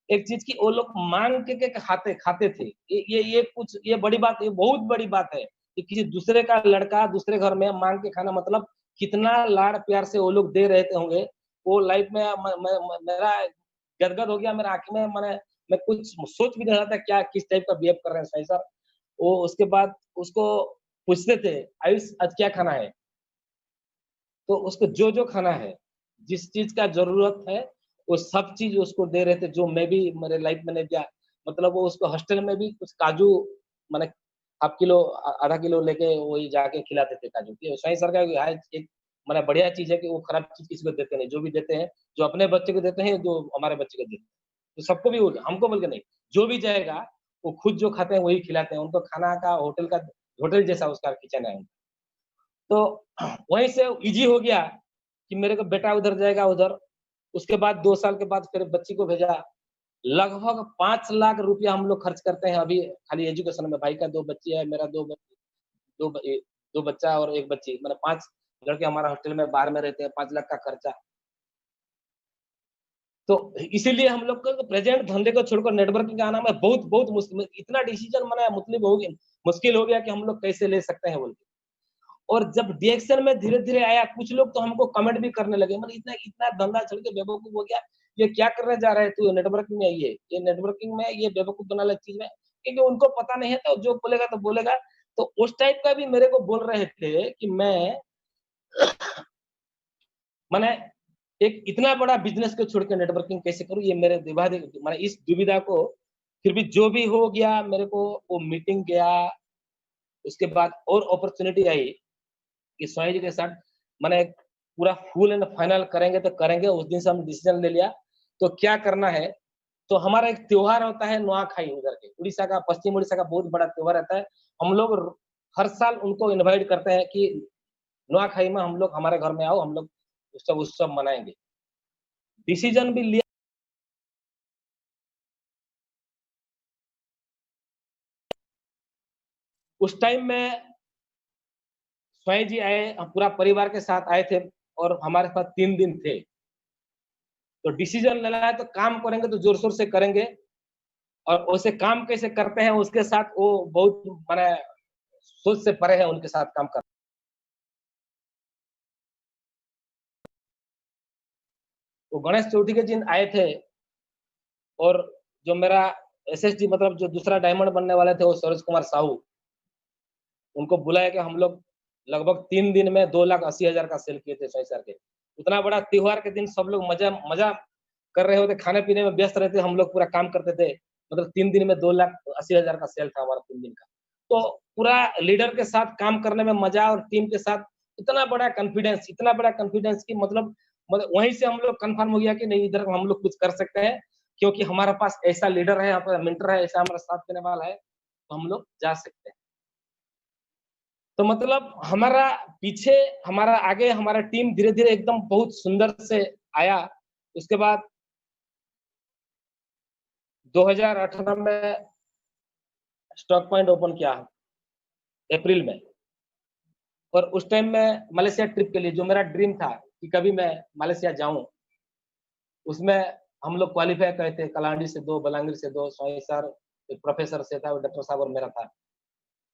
एक चीज़ की वो लोग माँग के खाते खाते थे। ये कुछ ये बड़ी बात, ये बहुत बड़ी बात है कि किसी दूसरे का लड़का दूसरे घर में माँग के खाना मतलब कितना लाड प्यार से वो लोग दे रहे थे होंगे। वो लाइफ में मैं मेरा गदगद हो गया, मेरा आँख में मैं कुछ सोच भी नहीं रहा था क्या किस टाइप का बिहेव कर रहे हैं सही सर। वो उसके बाद उसको पूछते थे, आयुष आज क्या खाना है? तो उसको जो खाना है, जिस चीज़ का ज़रूरत है, वो सब चीज़ उसको दे रहे थे, जो मैं भी मेरे लाइफ में नहीं दिया। मतलब वो उसको हॉस्टल में भी कुछ काजू माने हाफ किलो आधा किलो लेके वही जाके खिलाते थे काजू। ये सही सर का है एक माने बढ़िया चीज़ है कि वो खराब चीज़ किसी को देते नहीं, जो भी देते हैं, जो अपने बच्चे को देते हैं, जो हमारे बच्चे को देते हैं। तो सबको भी वो हमको बोल के नहीं, जो भी जाएगा, वो खुद जो खाते हैं वही खिलाते हैं। उनको खाना का होटल जैसा उसका किचन है। तो वहीं से ईज़ी हो गया कि मेरे को बेटा उधर जाएगा उधर। उसके बाद 2 साल के बाद फिर बच्ची को भेजा। लगभग 5 लाख रुपया हम लोग खर्च करते हैं अभी खाली एजुकेशन में। भाई का 2 बच्ची है, मेरा 2 2 बच्चा और 1 बच्ची। मतलब 5 लड़के हमारा हॉस्टल में बाहर में रहते हैं, 5 लाख का खर्चा। तो इसीलिए हम लोग को प्रेज़ेंट धंधे को छोड़कर नेटवर्किंग का आना में बहुत बहुत इतना डिसीज़न मने मतलब हो गया मुश्किल हो गया कि हम लोग कैसे ले सकते हैं बोल के। और जब रिएक्शन में धीरे-धीरे आया, कुछ लोग तो हमको कमेंट भी करने लगे, मतलब इतना इतना धंधा छोड़ के बेवकूफ हो गया, ये क्या करने जा रहा है तू नेटवर्किंग में ये नेटवर्किंग में ये बेवकूफ बना वाला चीज़ में, क्योंकि उनको पता नहीं है तो जो बोलेगा तो बोलेगा। तो उस टाइप का भी मेरे को बोल रहे थे कि मैं माने एक इतना बड़ा बिज़नेस को छोड़ के नेटवर्किंग कैसे करूँ, ये मेरे माने इस दुविधा को फिर भी जो भी हो गया मेरे को वो मीटिंग गया, उसके बाद और अपॉर्च्युनिटी आई कि स्वामी जी के साथ मैंने पूरा फुल एंड फाइनल करेंगे तो करेंगे। उस दिन से हम डिसीजन ले लिया। तो क्या करना है, तो हमारा एक त्योहार होता है नुआखाई उधर के, उड़ीसा का पश्चिम उड़ीसा का बहुत बड़ा त्योहार रहता है। हम लोग हर साल उनको इनवाइट करते हैं कि नुआखाई में हम लोग हमारे घर में आओ, हम लोग उत्सव मनाएँगे। डिसीजन भी लिया उस टाइम में स्वामी जी आए, हम पूरा परिवार के साथ आए थे और हमारे पास 3 दिन थे। तो डिसीजन लेना है तो काम करेंगे तो ज़ोर-शोर से करेंगे और वैसे काम कैसे करते हैं उसके साथ वो बहुत माने सोच से परे है उनके साथ काम करना। वो गणेश चौथी के दिन आए थे और जो मेरा एसएसडी मतलब जो दूसरा डायमंड बनने वाले थे वो सरोज कुमार साहू, उनको बुलाया कि हम लोग लगभग 3 दिन में 2,80,000 का सेल किए थे सही सर के। उतना बड़ा त्योहार के दिन सब लोग मज़ा मज़ा कर रहे होते, खाने-पीने में व्यस्त रहते, हम लोग पूरा काम करते थे। मतलब 3 दिन में 2,80,000 का सेल था हमारा 3 दिन का। तो पूरा लीडर के साथ काम करने में मज़ा और टीम के साथ इतना बड़ा कॉन्फिडेंस कि मतलब वहीं से हम लोग कन्फर्म हो गया कि नहीं इधर हम लोग कुछ कर सकते हैं, क्योंकि हमारे पास ऐसा लीडर है, यहाँ पे मेंटर है, ऐसा हमारा साथ देने वाला है, तो हम लोग जा सकते हैं। तो मतलब हमारा पीछे, हमारा आगे, हमारा टीम धीरे-धीरे एकदम बहुत सुंदर से आया। उसके बाद 2018 में स्टॉक पॉइंट ओपन किया अप्रैल में और उस टाइम में मलेशिया ट्रिप के लिए जो मेरा ड्रीम था कि कभी मैं मलेशिया जाऊँ, उसमें हम लोग क्वालीफाई करे थे। कलाहांडी से 2, बलांगीर से 2, स्वामी सर, एक प्रोफेसर से था, वो डॉक्टर साहब और मेरा था।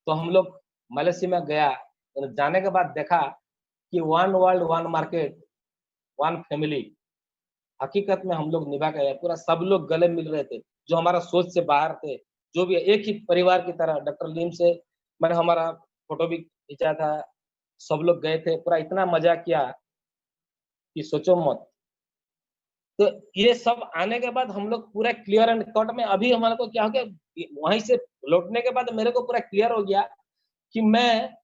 तो हम लोग मलेशिया में गया, तो जाने के बाद देखा कि one world one market one family हकीकत में हम लोग निभा गए। पूरा सब लोग गले मिल रहे थे, जो हमारा सोच से बाहर थे, जो भी एक ही परिवार की तरह डॉक्टर लीम से मैंने हमारा फोटो भी खींचा था, सब लोग गए थे, पूरा इतना मज़ा किया कि सोचो मत। तो ये सब आने के बाद हम लोग पूरा क्लियर एंड कट में अभी हमारे को क्या हो गया, वहीं से लौटने के बाद मेरे को पूरा क्लियर हो गया कि मैं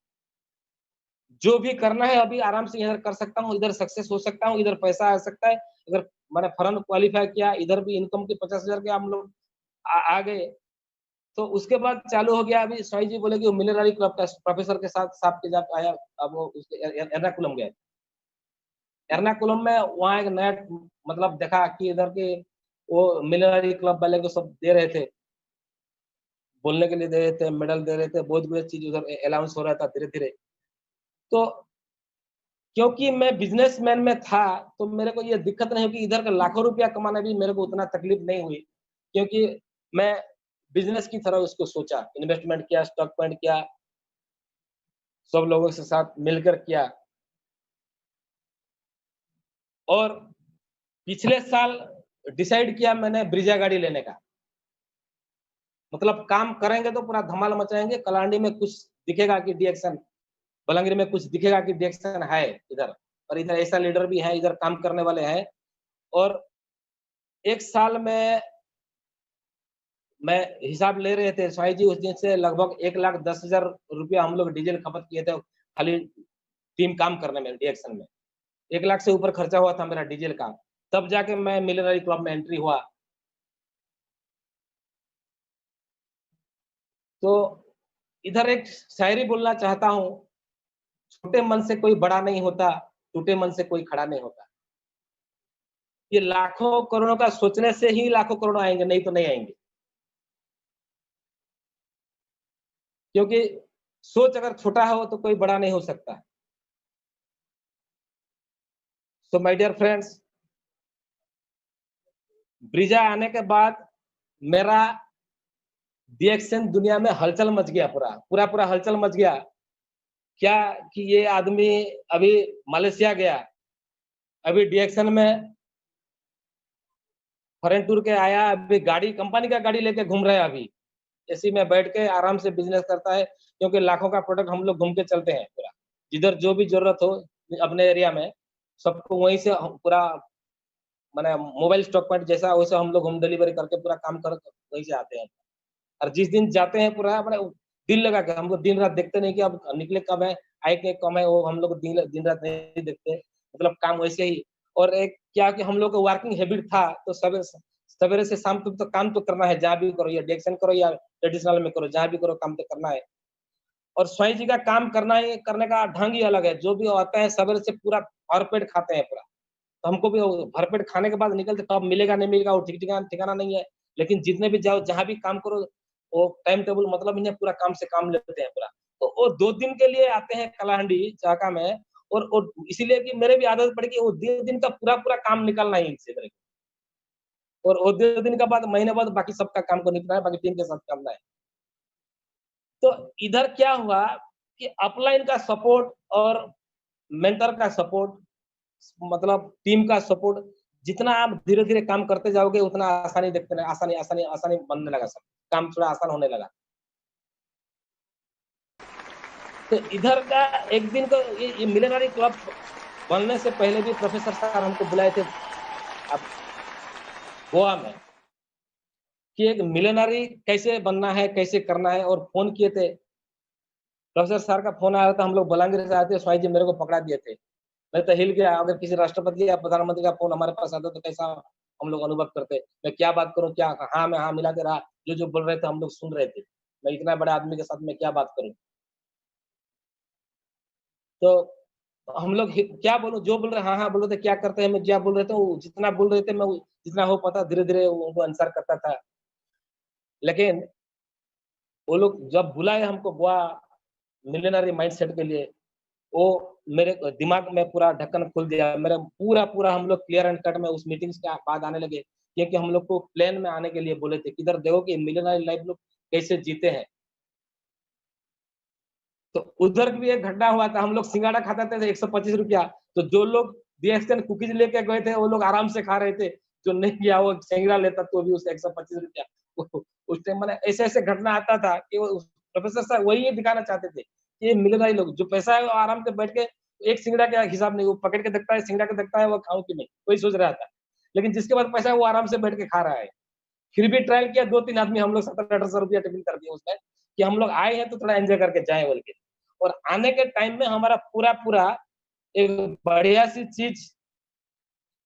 जो भी करना है अभी आराम से इधर कर सकता हूँ, इधर सक्सेस हो सकता हूँ, इधर पैसा आ सकता है। अगर मैंने फॉरेन क्वालीफाई किया, इधर भी इनकम के 50,000 के हम लोग आ गए। तो उसके बाद चालू हो गया, अभी साईं जी बोले कि वो मिलियनेयर क्लब का प्रोफेसर के साथ साहब के साथ आया, अब वो उसके एर्नाकुलम गए। एर्नाकुलम में वहाँ एक नया मतलब देखा कि इधर के वो मिलियनेयर क्लब वाले को सब दे रहे थे, बोलने के लिए दे रहे थे, मेडल दे रहे थे, बहुत बड़ी चीज़ उधर अलाउंस हो रहा था धीरे-धीरे। तो क्योंकि मैं बिज़नेसमैन में था, तो मेरे को ये दिक्कत नहीं हुई कि इधर का लाखों रुपया कमाना भी मेरे को उतना तकलीफ नहीं हुई, क्योंकि मैं बिज़नेस की तरह उसको सोचा, इन्वेस्टमेंट किया, स्टॉक पॉइंट किया, सब लोगों के साथ मिलकर किया। और पिछले साल डिसाइड किया मैंने ब्रीजा गाड़ी लेने का। मतलब काम करेंगे तो पूरा धमाल मचाएँगे, कलांडी में कुछ दिखेगा कि डिएक्शन, बलांगीर में कुछ दिखेगा कि डिएक्शन है इधर, और इधर ऐसा लीडर भी है, इधर काम करने वाले हैं। और 1 साल में मैं हिसाब ले रहे थे, साईं जी उस दिन से लगभग 1,10,000 रुपया हम लोग डीज़ल खपत किए थे, खाली टीम काम करने में, डिएक्शन में। 1 लाख से ऊपर खर्चा हुआ था मेरा डीज़ल का, तब जाके मैं मिलियनेयर क्लब में एंट्री हुआ। तो इधर एक शायरी बोलना चाहता हूँ, छोटे मन से कोई बड़ा नहीं होता, टूटे मन से कोई खड़ा नहीं होता। ये लाखों करोड़ों का सोचने से ही लाखों करोड़ आएँगे, नहीं तो नहीं आएँगे। क्योंकि सोच अगर छोटा हो तो कोई बड़ा नहीं हो सकता। So my dear friends, Brezza आने के बाद मेरा डिएक्शन दुनिया में हलचल मच गया पूरा, पूरा हलचल मच गया। क्या कि ये आदमी अभी मलेशिया गया, अभी डिएक्शन में फॉरेन टूर के आया, अभी गाड़ी कंपनी का गाड़ी लेके घूम रहा है अभी। एसी में बैठ के आराम से बिज़नेस करता है, क्योंकि लाखों का प्रोडक्ट हम लोग घूम के चलते हैं पूरा। जिधर जो भी ज़रूरत हो अपने एरिया में, सबको वहीं से हम पूरा माने मोबाइल स्टॉक पॉइंट जैसा वैसा हम लोग होम डिलीवरी करके पूरा काम कर वहीं से आते हैं। और जिस दिन जाते हैं पूरा अपना दिल लगा के, हम लोग दिन-रात देखते नहीं कि अब निकले कब है, आए के कब है, वो हम लोग दिन-रात नहीं देखते। मतलब काम वैसे ही। और एक क्या कि हम लोग का वर्किंग हैबिट था, तो सवेरे से शाम तक तो काम तो करना है, जहाँ भी करो, या डिएक्शन करो या ट्रेडिशनल में करो, जहाँ भी करो काम तो करना है। और स्वामी जी का काम करने का ढंग ही अलग है। जो भी आता है सवेरे से पूरा भरपेट खाते हैं पूरा। तो हमको भी वो भरपेट खाने के बाद निकलते, कब मिलेगा नहीं मिलेगा वो ठिकाना नहीं है। लेकिन जितने भी जाओ, जहाँ भी काम करो, वो टाइम टेबल मतलब इन्हें पूरा काम से काम लेते हैं पूरा। तो वो 2 दिन के लिए आते हैं कलाहंडी चाका में, और इसीलिए कि मेरे भी आदत पड़ी कि वो 2 दिन का पूरा काम निकालना है इनसे मेरे को। और वो 2 दिन के बाद महीने बाद बाकी सबका काम को निपटाना है, बाकी टीम के साथ करना है। तो इधर क्या हुआ कि अपलाइन का सपोर्ट और मेंटर का सपोर्ट, मतलब टीम का सपोर्ट, जितना आप धीरे-धीरे काम करते जाओगे उतना आसानी देखते रहे, आसानी बनने लगा सब, काम थोड़ा आसान होने लगा। तो इधर का एक दिन को ये मिलियनेयर क्लब बनने से पहले भी प्रोफेसर साहब हमको बुलाए थे अब गोवा में, कि एक मिलियनेयर कैसे बनना है, कैसे करना है, और फ़ोन किए थे। प्रोफेसर सर का फ़ोन आया था, हम लोग बलांगीर से आए थे, स्वामी जी मेरे को पकड़ा दिए थे। मैं तो हिल गया, अगर किसी राष्ट्रपति या प्रधानमंत्री का फ़ोन हमारे पास आता तो कैसा हम लोग अनुभव करते। मैं क्या बात करूँ, क्या हाँ में हाँ मिलाते रहा, जो बोल रहे थे हम लोग सुन रहे थे। मैं इतना बड़े आदमी के साथ मैं क्या बात करूँ? तो हम लोग हि क्या बोलूँ, जो बोल रहे हैं, हाँ, हाँ, बोल रहे थे, क्या करते हैं, मैं क्या बोल रहे थे, वो जितना बोल रहे थे मैं वो जितना हो पाता धीरे-धीरे उनको आंसर करता था। लेकिन वो लोग जब बुलाए हमको गोवा मिलियनेयर माइंडसेट के लिए, वो मेरे दिमाग में पूरा ढक्कन खोल दिया। मेरा पूरा हम लोग क्लियर एंड कट में उस मीटिंग्स के बाद आने लगे, क्योंकि हम लोग को प्लेन में आने के लिए बोले थे, किधर देखो कि मिलियनेयर लाइफ लोग कैसे जीते हैं। तो उधर भी एक घटना हुआ था, हम लोग सिंगाड़ा खाते थे 125 रुपया, तो जो लोग DXN कुकीज लेके गए थे वो लोग आराम से खा रहे थे, जो नहीं गया वो सिंगड़ा लेता तो भी उसे 125 रुपया। उस टाइम मैंने ऐसे ऐसे घटना आता था कि वो प्रोफेसर साहब वही दिखाना चाहते थे कि मिलेगा ही लोग जो पैसा है वो आराम से बैठ के एक सिंगड़ा का हिसाब नहीं, वो पकड़ के देखता है सिंगड़ा का देखता है वो खाऊं कि नहीं, वही सोच रहा था। लेकिन जिसके पास पैसा है वो आराम से बैठ के खा रहा है। फिर भी ट्रायल किया, 2-3 आदमी हम लोग 1700-1800 रुपया टिफिन कर दिए उसमें कि हम लोग आए हैं तो थोड़ा एंजॉय करके जाएं बोल के। और आने के टाइम में हमारा पूरा पूरा एक बढ़िया सी चीज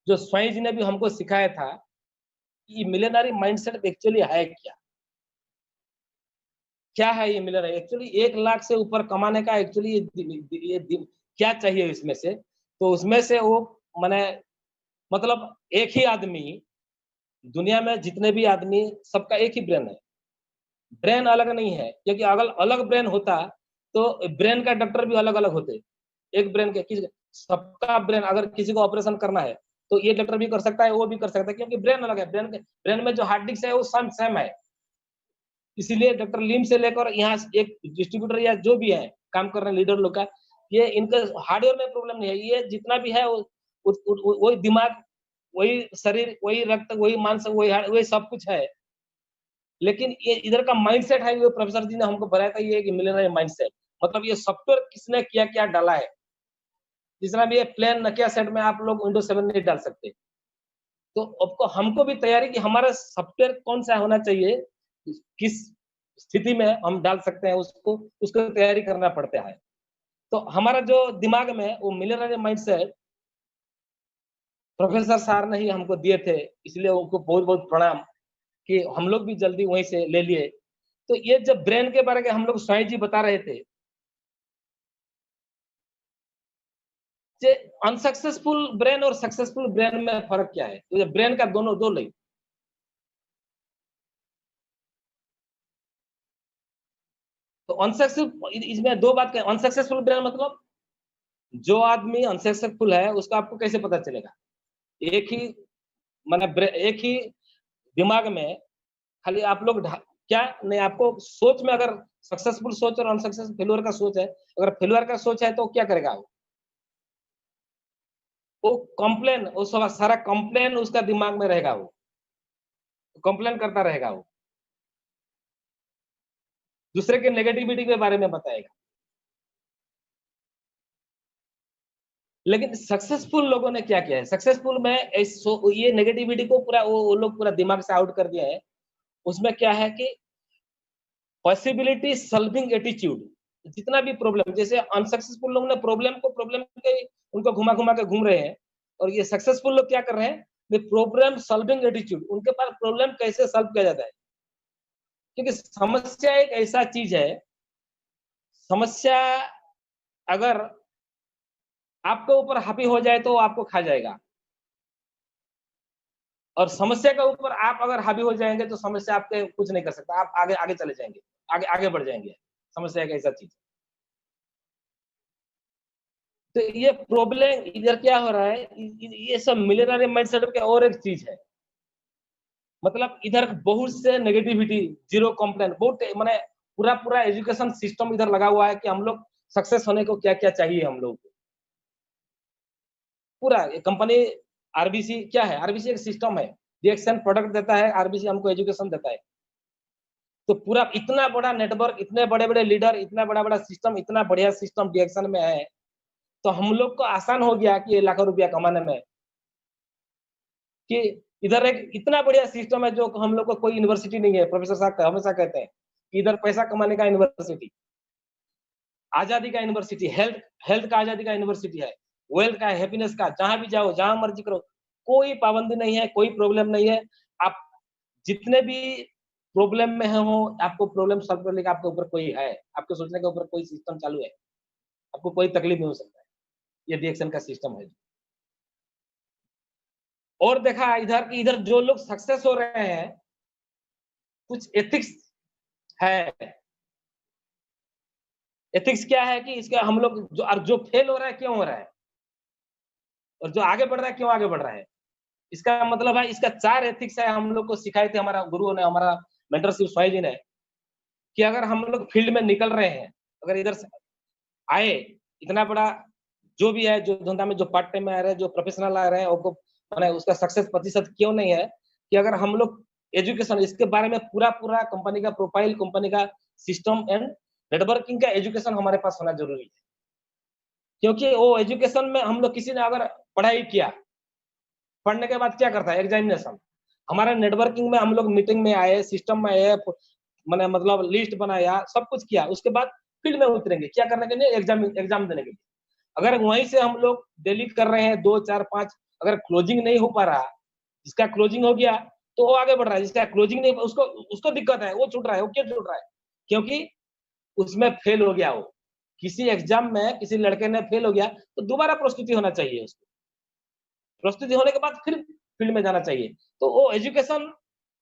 जो स्वामी जी ने भी हमको सिखाया था कि मिलियनरी माइंडसेट एक्चुअली है क्या? क्या है ये मिलियनरी? एक्चुअली 1 लाख से ऊपर कमाने का एक्चुअली क्या चाहिए इसमें से? तो उसमें से वो माने मतलब एक ही आदमी दुनिया में जितने भी आदमी सबका एक ही ब्रेन है। ब्रेन अलग नहीं है, क्योंकि अगर अलग ब्रेन होता तो ब्रेन का डॉक्टर भी अलग-अलग होते। एक ब्रेन के किसी सबका ब्रेन अगर किसी को ऑपरेशन करना है, तो ये डॉक्टर भी कर सकता है, वो भी कर सकता है क्योंकि ब्रेन अलग है। ब्रेन में जो हार्ड डिस्क है वो सेम सेम है। इसीलिए डॉक्टर लिम से लेकर यहाँ एक डिस्ट्रीब्यूटर या जो भी है, काम कर रहे हैं लीडर लोग का, ये इनका हार्डवेयर में प्रॉब्लम नहीं है। ये जितना भी है वो वही दिमाग, वही शरीर, वही रक्त, वही मांस, वही सब कुछ है। लेकिन ये इधर का माइंडसेट है, वो प्रोफेसर जी ने हमको बताया था, ये कि मिलियनरी माइंडसेट मतलब ये सॉफ्टवेयर किसने क्या-क्या डाला है। जितना भी ये प्लेन नोकिया सेट में आप लोग विंडोज 7 नहीं डाल सकते। तो आपको हमको भी तैयारी कि हमारा सॉफ्टवेयर कौन-सा होना चाहिए, किस स्थिति में हम डाल सकते हैं उसको, उसको तैयारी करना पड़ता है। तो हमारा जो दिमाग में वो मिलियनरी माइंडसेट प्रोफेसर सर ने ही हमको दिए थे, इसलिए उनको बहुत-बहुत प्रणाम कि हम लोग भी जल्दी वहीं से ले लिए। तो ये जब ब्रेन के बारे में हम लोग साईं जी बता रहे थे, जे अनसक्सेसफुल ब्रेन और सक्सेसफुल ब्रेन में फ़र्क क्या है? तो ये ब्रेन का दोनों 2 नहीं। तो इसमें 2 बात क्या है, अनसक्सेसफुल ब्रेन मतलब जो आदमी अनसक्सेसफुल है, उसका आपको कैसे पता चलेगा? एक ही माने एक ही दिमाग में खाली आप लोग क्या नहीं आपको सोच में अगर सक्सेसफुल सोच और अनसक्सेसफुल फेल्योर का सोच है, अगर फेल्योर का सोच है तो क्या करेगा वो? वो कंप्लेन वो सारा कंप्लेन उसका दिमाग में रहेगा वो, कंप्लेन करता रहेगा वो, दूसरे के नेगेटिविटी के बारे में बताएगा। लेकिन सक्सेसफुल लोगों ने क्या किया है? सक्सेसफुल में ये नेगेटिविटी को पूरा वो लोग पूरा दिमाग से आउट कर दिया है। उसमें क्या है कि पॉसिबिलिटी सॉल्विंग एटीट्यूड, जितना भी प्रॉब्लम जैसे अनसक्सेसफुल लोग ने प्रॉब्लम के उनको घुमा-घुमा के घूम रहे हैं और ये सक्सेसफुल लोग क्या कर रहे हैं? वे प्रॉब्लम सॉल्विंग एटीट्यूड, उनके पास प्रॉब्लम कैसे सॉल्व किया जाता है। क्योंकि समस्या एक ऐसा चीज़ है, समस्या अगर आपके ऊपर हावी हो जाए तो वो आपको खा जाएगा और समस्या के ऊपर आप अगर हावी हो जाएँगे तो समस्या आपके कुछ नहीं कर सकता। आप आगे आगे चले जाएँगे, आगे आगे बढ़ जाएँगे। समस्या एक ऐसा चीज़ है। तो ये प्रॉब्लम इधर क्या हो रहा है, ये सब मिलियनेयर माइंडसेट की और एक चीज़ है। मतलब इधर बहुत से नेगेटिविटी, ज़ीरो कंप्लेंट बहुत माने पूरा एजुकेशन सिस्टम इधर लगा हुआ है कि हम लोग सक्सेस होने को क्या-क्या चाहिए हम लोग को। पूरा ये कंपनी आरबीसी क्या है? आरबीसी एक सिस्टम है। रिएक्शन प्रोडक्ट देता है, आरबीसी हमको एजुकेशन देता है। तो पूरा इतना बड़ा नेटवर्क, इतने बड़े-बड़े लीडर, इतना बड़ा-बड़ा सिस्टम, इतना बढ़िया सिस्टम रिएक्शन में है, तो हम लोग को आसान हो गया कि ये लाखों रुपया कमाने में कि इधर एक इतना बढ़िया सिस्टम है जो हम लोग को कोई यूनिवर्सिटी नहीं है। प्रोफेसर साहब हमेशा कहते हैं कि इधर पैसा कमाने का यूनिवर्सिटी, आज़ादी का यूनिवर्सिटी, हेल्थ हेल्थ का आज़ादी का यूनिवर्सिटी है, वेल्थ का, हैप्पीनेस का, जहाँ भी जाओ, जहाँ मर्ज़ी करो, कोई पाबंदी नहीं है, कोई प्रॉब्लम नहीं है। आप जितने भी प्रॉब्लम में हो, आपको प्रॉब्लम सॉल्व करने का आपके ऊपर कोई है, आपके सोचने के ऊपर कोई सिस्टम चालू है, आपको कोई तकलीफ नहीं हो सकता है। ये रिएक्शन का सिस्टम है। और देखा इधर कि इधर जो लोग सक्सेस हो रहे हैं, कुछ एथिक्स है। एथिक्स क्या है कि इसका हम लोग जो फेल हो रहा है, क्यों हो रहा है? और जो आगे बढ़ रहा है, क्यों आगे बढ़ रहा है? इसका मतलब है इसका 4 एथिक्स है हम लोग को सिखाए थे हमारा गुरुओं ने, हमारा मेंटरशिप स्वामी जी ने, कि अगर हम लोग फील्ड में निकल रहे हैं, अगर इधर से आए, इतना बड़ा जो भी है, जो धंधा में जो पार्ट टाइम में आ रहे हैं, जो प्रोफेशनल आ रहे हैं, उनको माने उसका सक्सेस प्रतिशत क्यों नहीं है कि अगर हम लोग एजुकेशन इसके बारे में पूरा कंपनी का प्रोफाइल, कंपनी का सिस्टम एंड नेटवर्किंग का एजुकेशन हमारे पास होना ज़रूरी है। क्योंकि वो एजुकेशन में हम लोग किसी ने अगर पढ़ाई किया, पढ़ने के बाद क्या करता है एग्जामिनेशन। हमारा नेटवर्किंग में हम लोग मीटिंग में आए, सिस्टम में आए, मैंने मतलब लिस्ट बनाया, सब कुछ किया, उसके बाद फील्ड में उतरेंगे, क्या करने के लिए? एग्जाम एग्जाम देने के लिए। अगर वहीं से हम लोग डेली कर रहे हैं 2, 4, 5 अगर क्लोजिंग नहीं हो पा रहा, जिसका क्लोजिंग हो गया तो वो आगे बढ़ रहा है, जिसका क्लोजिंग नहीं उसको उसको दिक्कत है, वो छूट रहा है, वो क्यों छूट रहा है? क्योंकि उसमें फेल हो गया वो। किसी एग्जाम में किसी लड़के ने फेल हो गया तो दोबारा प्रस्तुति होना चाहिए उसको। प्रस्तुति होने के बाद फिर फील्ड में जाना चाहिए। तो वो एजुकेशन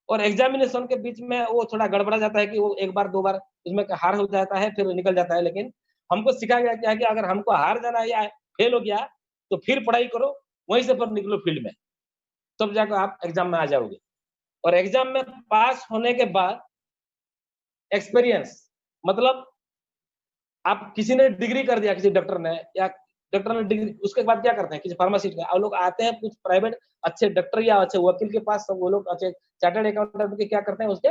और एग्जामिनेशन के बीच में वो थोड़ा गड़बड़ा जाता है कि वो 1 बार 2 बार उसमें हार हो जाता है, फिर निकल जाता है। लेकिन हमको सिखाया गया क्या है कि अगर हमको हार जाना है या फेल हो गया, तो फिर पढ़ाई करो, वहीं से फिर निकलो फील्ड में, तब जाकर आप एग्जाम में आ जाओगे। और एग्जाम में पास होने के बाद एक्सपीरियंस मतलब आप किसी ने डिग्री कर दिया किसी डॉक्टर ने या डॉक्टर ने डिग्री उसके बाद क्या करते हैं किसी फार्मासिस्ट का और लोग आते हैं कुछ प्राइवेट अच्छे डॉक्टर या अच्छे वकील के पास सब वो लोग अच्छे चार्टर्ड अकाउंटेंट के क्या करते हैं उसके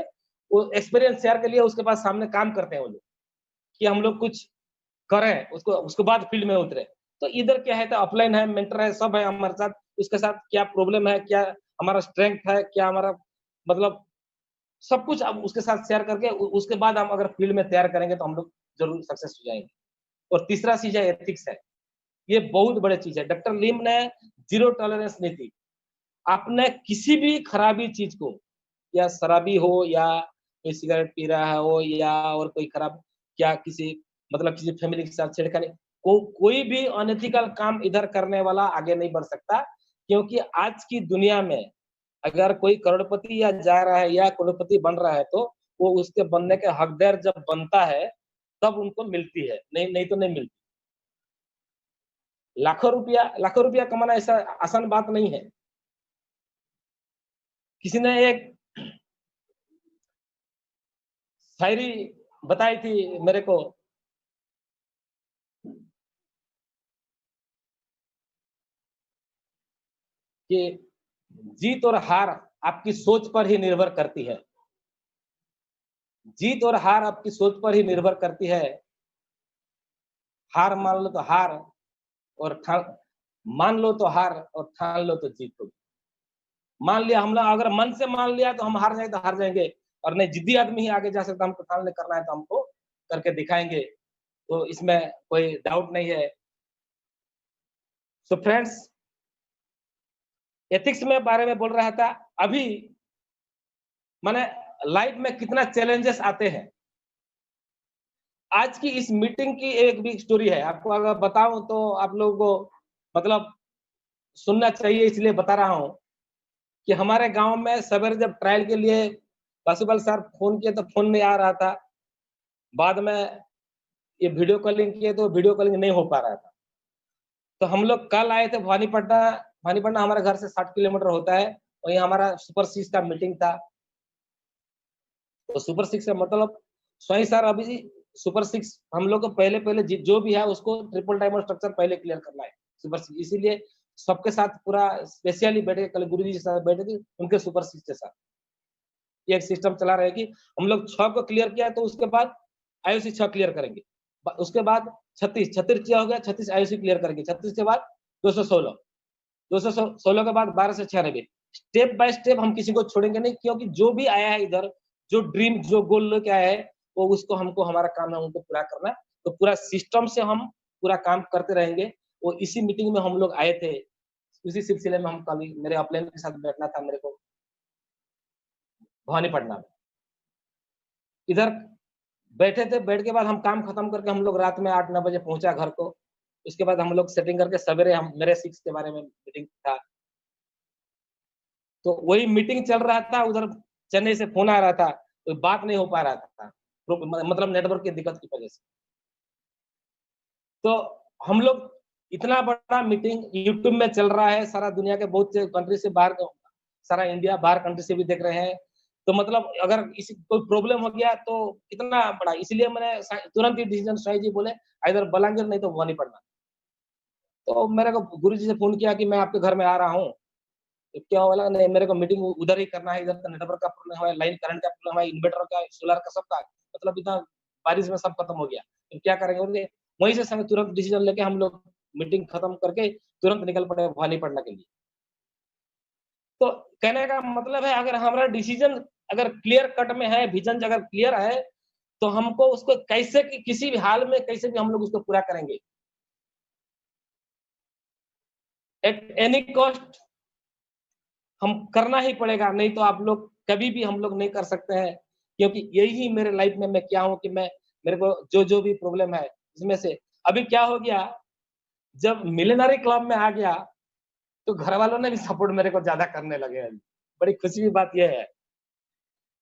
वो एक्सपीरियंस शेयर के लिए उसके पास सामने काम करते हैं वो लोग कि हम लोग कुछ करें उसको उसके बाद फील्ड में उतरे। तो इधर क्या है तो अपलाइन है, मेंटर है, सब है हमारे साथ। उसके साथ क्या प्रॉब्लम है, क्या हमारा स्ट्रेंथ है, क्या हमारा मतलब सब कुछ अब उसके साथ शेयर करके उसके बाद हम अगर फील्ड में तैयार करेंगे तो हम लोग ज़रूर सक्सेस हो जाएँगे। और तीसरा चीज़ है एथिक्स है। ये बहुत बड़ी चीज़ है। डॉक्टर लिम ने ज़ीरो टॉलरेंस नीति आपने किसी भी खराबी चीज़ को या शराबी हो या कोई सिगरेट पी रहा हो या और कोई खराब क्या किसी मतलब किसी फैमिली के साथ छेड़खानी कोई भी अनएथिकल काम इधर करने वाला आगे नहीं बढ़ सकता क्योंकि आज की दुनिया में अगर कोई करोड़पति या जा रहा है या करोड़पति बन रहा है तो वो उसके बनने के हकदार जब बनता है तब उनको मिलती है, नहीं नहीं तो नहीं मिलती। लाखों रुपया कमाना ऐसा आसान बात नहीं है। किसी ने एक शायरी बताई थी मेरे को कि जीत और हार आपकी सोच पर ही निर्भर करती है। जीत और हार आपकी सोच पर ही निर्भर करती है। हार मान लो तो हार और ठान मान लो तो हार और ठान लो तो जीत होगी। मान लिया हम लोग अगर मन से मान लिया तो हम हार जाए तो हार जाएँगे और नहीं जिद्दी आदमी ही आगे जा सकता है, हमको ठान करना है तो हमको करके दिखाएँगे। तो इसमें कोई डाउट नहीं है। सो फ्रेंड्स एथिक्स में बारे में बोल रहा था, अभी माने लाइफ में कितना चैलेंजेस आते हैं। आज की इस मीटिंग की एक भी स्टोरी है, आपको अगर बताऊँ तो आप लोगों को मतलब सुनना चाहिए इसलिए बता रहा हूँ, कि हमारे गाँव में सवेरे जब ट्रायल के लिए पॉसिबल सर फ़ोन किए तो फ़ोन नहीं आ रहा था। बाद में ये वीडियो कॉलिंग किए तो वीडियो कॉलिंग नहीं हो पा रहा था। तो हम लोग कल आए थे भवानीपटना हमारे घर से 60 किलोमीटर होता है, वहीं हमारा सुपर 6 का मीटिंग था। तो सुपर 6 का मतलब स्वयं सर अभी सुपर 6 हम लोग को पहले-पहले जो भी है उसको ट्रिपल डायमंड स्ट्रक्चर पहले क्लियर करना है, सुपर 6 इसीलिए सबके साथ पूरा स्पेशली बैठ के कल गुरुजी के साथ बैठे थे, उनके सुपर 6 के साथ। ये एक सिस्टम चला रहे कि हम लोग 6 को क्लियर किया तो उसके बाद आईओसी 6 क्लियर करेंगे। उसके बाद 36 किया हो गया, 36 आईओसी क्लियर करेंगे, 36 के बाद 216 216 के बाद 12 से 96 स्टेप बाय स्टेप हम किसी को छोड़ेंगे नहीं क्योंकि जो भी आया है इधर, जो ड्रीम जो गोल लेके आया है, वो उसको हमको हमारा काम है उनको पूरा करना है। तो पूरा सिस्टम से हम पूरा काम करते रहेंगे। वो इसी मीटिंग में हम लोग आए थे। उसी सिलसिले में हम कल मेरे अपलाइन के साथ बैठना था मेरे को भवानीपटना में। इधर बैठे थे, बैठ के बाद हम काम खत्म करके हम लोग रात में 8-9 बजे पहुँचा घर को। उसके बाद हम लोग सेटिंग करके सवेरे हम मेरे 6 के बारे में मीटिंग था। तो वही मीटिंग चल रहा था, उधर चेन्नई से फ़ोन आ रहा था, तो बात नहीं हो पा रहा था। मतलब नेटवर्क की दिक्कत की वजह से। तो हम लोग इतना बड़ा मीटिंग यूट्यूब में चल रहा है, सारा दुनिया के बहुत से कंट्री से बाहर सारा इंडिया बाहर कंट्री से भी देख रहे हैं। तो मतलब अगर किसी कोई प्रॉब्लम हो गया तो कितना बड़ा, इसलिए मैंने तुरंत ही डिसीजन साई जी बोले इधर बलांगीर नहीं तो भवानीपटना। तो मेरे को गुरुजी से फोन किया कि मैं आपके घर में आ रहा हूँ। तो क्या बोला, नहीं मेरे को मीटिंग उधर ही करना है, इधर का नेटवर्क का प्रॉब्लम है, लाइन करंट का प्रॉब्लम है, इन्वर्टर का, सोलर का, सबका, मतलब इतना बारिश में सब खत्म हो गया, तो क्या करेंगे? बोले वहीं से समय तुरंत डिसीजन लेके हम लोग मीटिंग खत्म करके तुरंत निकल पड़े भवानीपटना के लिए। तो कहने का मतलब है अगर हमारा डिसीजन अगर क्लियर कट में है, विजन अगर क्लियर है, तो हमको उसको कैसे किसी भी हाल में कैसे भी हम लोग उसको पूरा करेंगे। एट एनी कॉस्ट हम करना ही पड़ेगा, नहीं तो आप लोग कभी भी हम लोग नहीं कर सकते हैं, क्योंकि यही मेरे लाइफ में मैं क्या हूँ कि मैं मेरे को जो भी प्रॉब्लम है इसमें से अभी क्या हो गया, जब मिलियनेयर क्लब में आ गया तो घर वालों ने भी सपोर्ट मेरे को ज्यादा करने लगे अभी। बड़ी खुशी की बात यह है,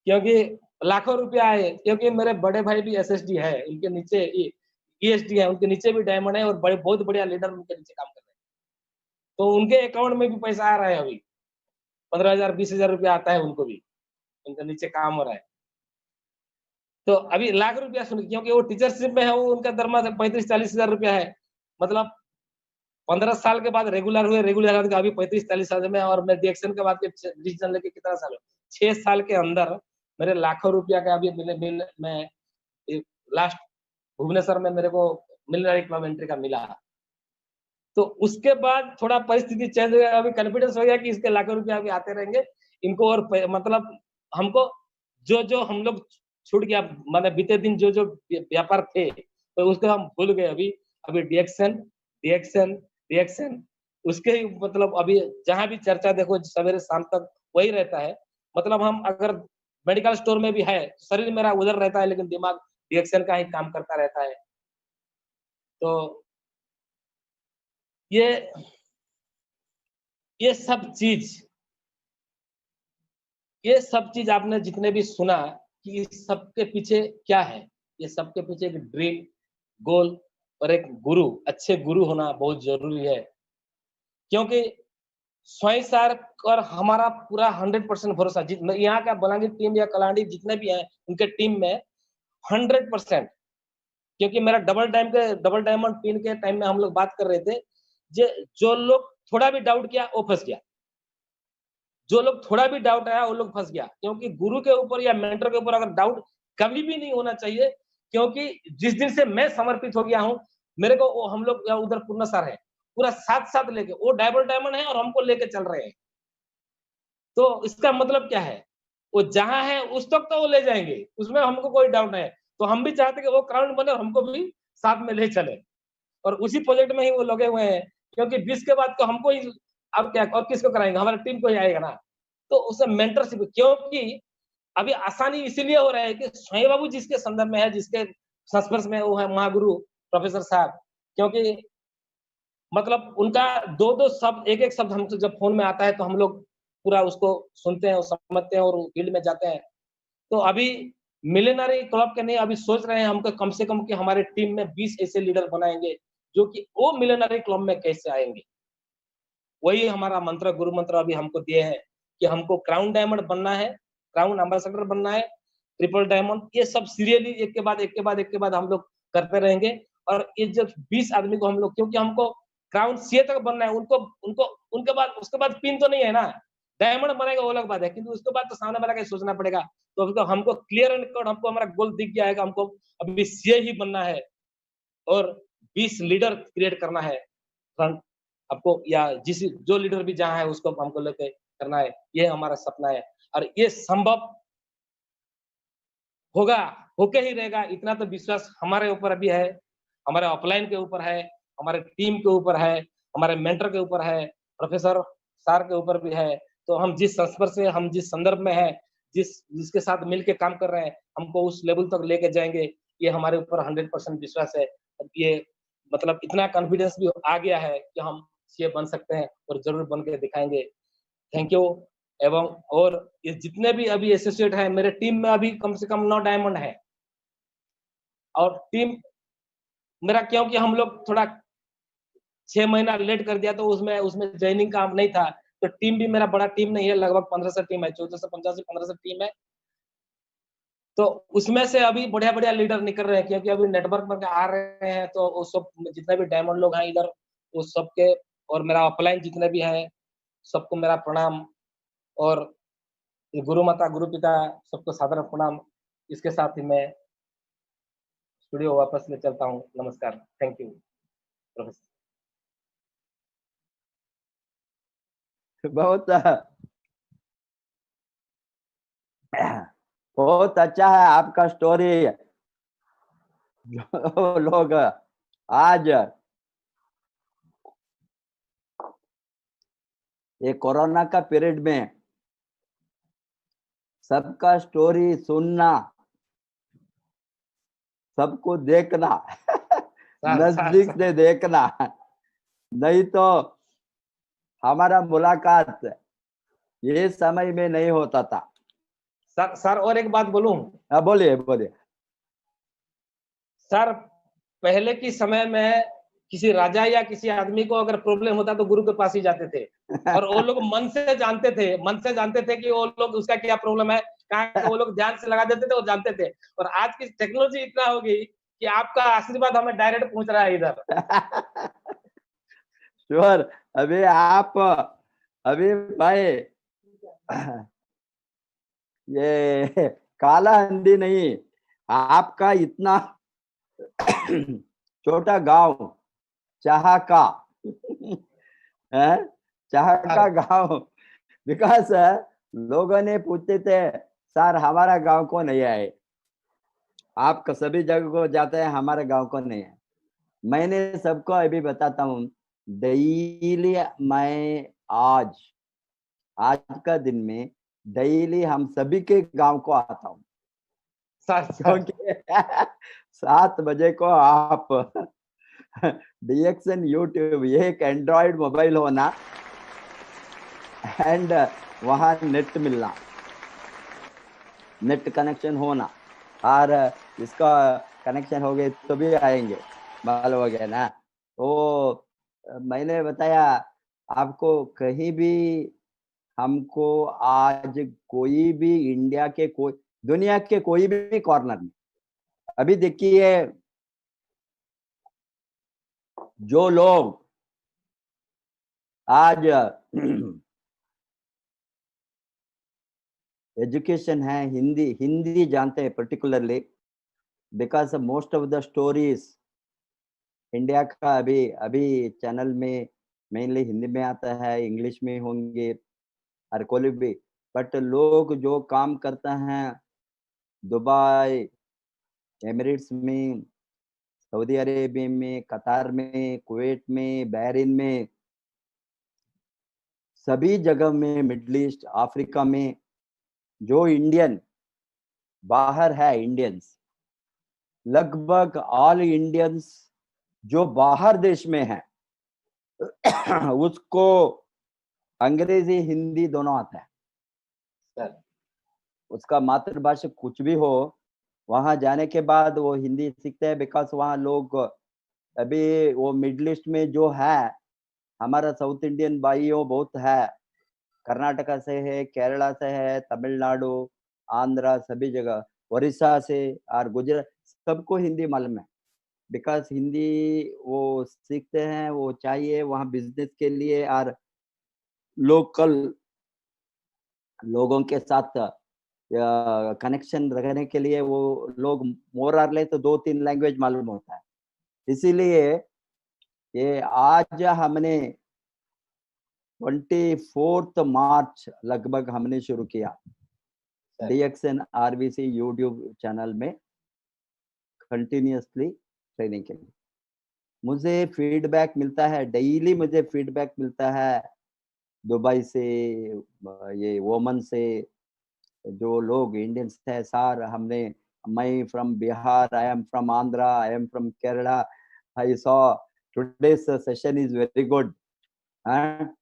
क्योंकि लाखों रुपया आए, क्योंकि मेरे बड़े भाई भी एसएसडी है, उनके नीचे ईएसडी है, उनके नीचे भी डायमंड है और बड़े बहुत बढ़िया लीडर उनके नीचे काम कर रहे हैं। तो उनके अकाउंट में भी पैसा आ रहा है अभी, 15,000 20,000 रुपया आता है उनको भी, उनके नीचे काम हो रहा है। तो अभी लाख रुपया सुन, क्योंकि वो टीचरशिप में है, वो उनका दरमा 35-40,000 रुपया है। मतलब 15 साल के बाद रेगुलर हुए, रेगुलर अभी 35-40 साल में, और मैं डिएक्शन के बाद के डिसीजन लेके कितना साल हुआ? 6 साल के अंदर मेरे लाखों रुपया का अभी मैं लास्ट भुवनेश्वर में मेरे को मिलियनेयर क्लब एंट्री का मिला। तो उसके बाद थोड़ा परिस्थिति चेंज हो गया, अभी कॉन्फिडेंस हो गया कि इसके लाखों रुपया अभी आते रहेंगे। इनको और मतलब हमको जो हम लोग छूट गया, मतलब बीते दिन जो व्यापार थे, तो उसको हम भूल गए अभी। अभी डिएक्शन, डिएक्शन, डिएक्शन, उसके ही मतलब अभी जहाँ भी चर्चा देखो सवेरे शाम तक वही रहता है। मतलब हम अगर मेडिकल स्टोर में भी है, शरीर मेरा उधर रहता है, लेकिन दिमाग डिएक्शन का ही काम करता रहता है। तो ये ये सब चीज़ ये सब चीज़ आपने जितने भी सुना कि इस सबके पीछे क्या है? ये सबके पीछे एक ड्रीम, गोल और एक गुरु, अच्छे गुरु होना बहुत ज़रूरी है। क्योंकि स्वयं सर और हमारा पूरा 100% भरोसा, जित यहाँ का बलांगीर टीम या कलांडी जितने भी हैं, उनके टीम में 100%, क्योंकि मेरा डबल डायमंड पिन के टाइम में हम लोग बात कर रहे थे, जे जो लोग थोड़ा भी डाउट किया, वो फँस गया। जो लोग थोड़ा भी डाउट आया, वो लोग फँस गया। क्योंकि गुरु के ऊपर या मेंटर के ऊपर अगर डाउट कभी भी नहीं होना चाहिए, क्योंकि जिस दिन से मैं समर्पित हो गया हूँ, मेरे को वो हम लोग उधर पूर्ण सर है, पूरा साथ-साथ लेके, वो डबल डायमंड है और हमको लेके चल रहे हैं। तो इसका मतलब क्या है? वो जहाँ है उस तक तो वो ले जाएँगे, उसमें हमको कोई डाउट नहीं है। तो हम भी चाहते हैं कि वो क्राउन बने और हमको भी साथ में ले चले। और उसी प्रोजेक्ट में ही वो लगे हुए हैं, क्योंकि 20 के बाद तो हमको ही, अब क्या और किसको कराएँगे? हमारी टीम को ही आएगा ना। तो उसे मेंटरशिप, क्योंकि अभी आसानी इसीलिए हो रहा है कि स्वयं बाबू जिसके संदर्भ में है, जिसके संस्पर्श में वो है महागुरु प्रोफेसर साहब, क्योंकि मतलब उनका 2-2 शब्द, एक-एक शब्द हमको जब फ़ोन में आता है तो हम लोग पूरा उसको सुनते हैं और समझते हैं और फील्ड में जाते हैं। तो अभी मिलियनेयर क्लब के नहीं, अभी सोच रहे हैं हमको कम से कम कि हमारे टीम में 20 ऐसे लीडर बनाएँगे, जो कि वो मिलियनेयर क्लब में कैसे आएँगे। वही हमारा मंत्र, गुरु मंत्र अभी हमको दिए हैं कि हमको क्राउन डायमंड बनना है, क्राउन एम्बेसडर बनना है, ट्रिपल डायमंड, ये सब सीरियली एक के बाद एक के बाद एक के बाद हम लोग करते रहेंगे। और ये जब 20 आदमी को हम लोग, क्योंकि हमको क्राउन सीए तक बनना है, उनको उनको उनके बाद उसके बाद पिन तो नहीं है ना, डायमंड बनेगा वो अलग बात है, किंतु उसके बाद तो सामने वाला का ही सोचना पड़ेगा। तो अभी तो हमको क्लियर एंड कट हमको हमारा गोल दिख गया है कि हमको अभी सीए ही बनना है और 20 लीडर क्रिएट करना है। फ्रंट आपको या जिस जो लीडर भी जहाँ है उसको हमको लेके करना है, ये हमारा सपना है और ये संभव होगा, होके ही रहेगा, इतना तो विश्वास हमारे ऊपर अभी है, हमारे अपलाइन के ऊपर है, हमारे टीम के ऊपर है, हमारे मेंटर के ऊपर है, प्रोफेसर सर के ऊपर भी है। तो हम जिस संस्पर्श में, हम जिस संदर्भ में हैं, जिसके साथ मिल के काम कर रहे हैं, हमको उस लेवल तक लेके जाएँगे, ये हमारे ऊपर 100% विश्वास है। अब ये मतलब इतना कॉन्फिडेंस भी आ गया है कि हम सीए बन सकते हैं और ज़रूर बन के दिखाएँगे। Thank you. एवं और ये जितने भी अभी एसोसिएट हैं, मेरे टीम में अभी कम से कम 9 डायमंड हैं और टीम मेरा, क्योंकि हम लोग थोड़ा 6 महीना लेट कर दिया तो उसमें उसमें जॉइनिंग का नहीं था। तो टीम भी मेरा बड़ा टीम नहीं है, लगभग 1500 टीम है, 1450 से 1500 टीम है। तो उसमें से अभी बढ़िया बढ़िया लीडर निकल रहे हैं, क्योंकि अभी नेटवर्क पर आ रहे हैं, तो वो सब जितने भी डायमंड लोग हैं इधर, वो सबके, और मेरा अपलाइन जितने भी हैं सबको मेरा प्रणाम, और गुरु माता गुरु पिता सबको सादर प्रणाम। इसके साथ ही मैं स्टूडियो वापस ले चलता हूँ। नमस्कार, थैंक यू प्रोफेसर। बहुत बहुत अच्छा है आपका स्टोरी। जो लोग आज ये कोरोना का पीरियड में सबका स्टोरी सुनना, सबको देखना, सर सर नजदीक सर से देखना, नहीं तो हमारा मुलाकात ये समय में नहीं होता था। सर और एक बात बोलूं हाँ, बोलिए बोलिए। सर, पहले की समय में किसी राजा या किसी आदमी को अगर प्रॉब्लम होता तो गुरु के पास ही जाते थे, और वो लोग मन से जानते थे कि वो लोग उसका क्या प्रॉब्लम है, कहाँ, वो लोग ध्यान से लगा देते थे, वो जानते थे। और आज की टेक्नोलॉजी इतना हो गई कि आपका आशीर्वाद हमें डायरेक्ट पहुंच रहा है इधर। श्योर। अभी आप, अभी भाई ये काला हंडी नहीं, आपका इतना छोटा गांव चाहा का है, चाहा का सर गांव, विकास लोगों ने पूछते थे सर हमारा गांव को नहीं आए, आप सभी जगह को जाते हैं, हमारे गांव को नहीं है। मैंने सबको अभी बताता हूँ, डेली मैं आज आज का दिन में डेली हम सभी के गांव को आता हूँ, सर सर क्योंकि 7 बजे को आप डीएक्सन यूट्यूब, ये एक एंड्रॉइड मोबाइल होना एंड वहां नेट मिलना, नेट कनेक्शन होना, और इसका कनेक्शन हो गए तो भी आएंगे, मालूम हो गया ना। तो मैंने बताया आपको, कहीं भी हमको आज कोई भी इंडिया के कोई, दुनिया के कोई भी कॉर्नर में, अभी देखिए जो लोग आज एजुकेशन है, हिंदी हिंदी जानते हैं particularly, because most of the stories India का अभी अभी चैनल में मेनली हिंदी में आता है, इंग्लिश में होंगे और कोई भी, बट लोग जो काम करते हैं दुबई, एमिरेट्स में, सऊदी अरेबिया में, कतार में, कुवैत में, बहरीन में, सभी जगह में, मिडल ईस्ट, अफ्रीका में, जो इंडियन बाहर है, इंडियंस लगभग ऑल इंडियंस जो बाहर देश में है उसको अंग्रेजी हिंदी दोनों आता है। सर उसका मातृभाषा कुछ भी हो, वहां जाने के बाद वो हिंदी सीखते हैं, बिकॉज वहाँ लोग अभी वो मिडल ईस्ट में जो है, हमारा साउथ इंडियन भाइयों बहुत है, कर्नाटका से है, केरला से है, तमिलनाडु, आंध्रा, सभी जगह, उड़ीसा से और गुजरात, सबको हिंदी मालूम है, बिकॉज हिंदी वो सीखते हैं, वो चाहिए वहाँ बिजनेस के लिए और लोकल लोगों के साथ कनेक्शन रखने के लिए, वो लोग मोर आर ले तो 2-3 लैंग्वेज मालूम होता है। इसीलिए ये आज हमने 24 मार्च लगभग हमने शुरू किया सर डीएक्सन आरबीसी यूट्यूब चैनल में कंटिन्यूअसली ट्रेनिंग के लिए। मुझे फीडबैक मिलता है, डेली मुझे फीडबैक मिलता है दुबई से, ये ओमन से, जो लोग इंडियंस थे, सर हमने, मैं from Bihar, I am from Andhra, I am from Kerala, I saw today's session is very good. Thank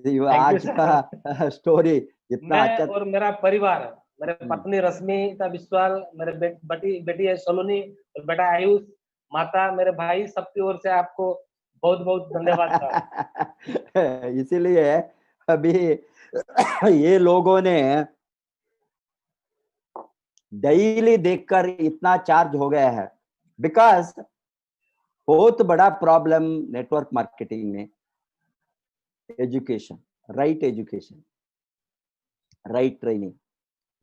you आज सर। का स्टोरी इतना मैं अच्छा। और मेरा परिवार, मेरे पत्नी रश्मिता बिस्वाल, मेरे बेटी बेटी है सोलोनी, और बेटा आयुष, माता, मेरे भाई, सबकी ओर से आपको बहुत बहुत धन्यवाद सर। इसीलिए अभी ये लोगों ने डेली देखकर इतना चार्ज हो गया है, बिकॉज बहुत बड़ा प्रॉब्लम नेटवर्क मार्केटिंग में education, education, right training.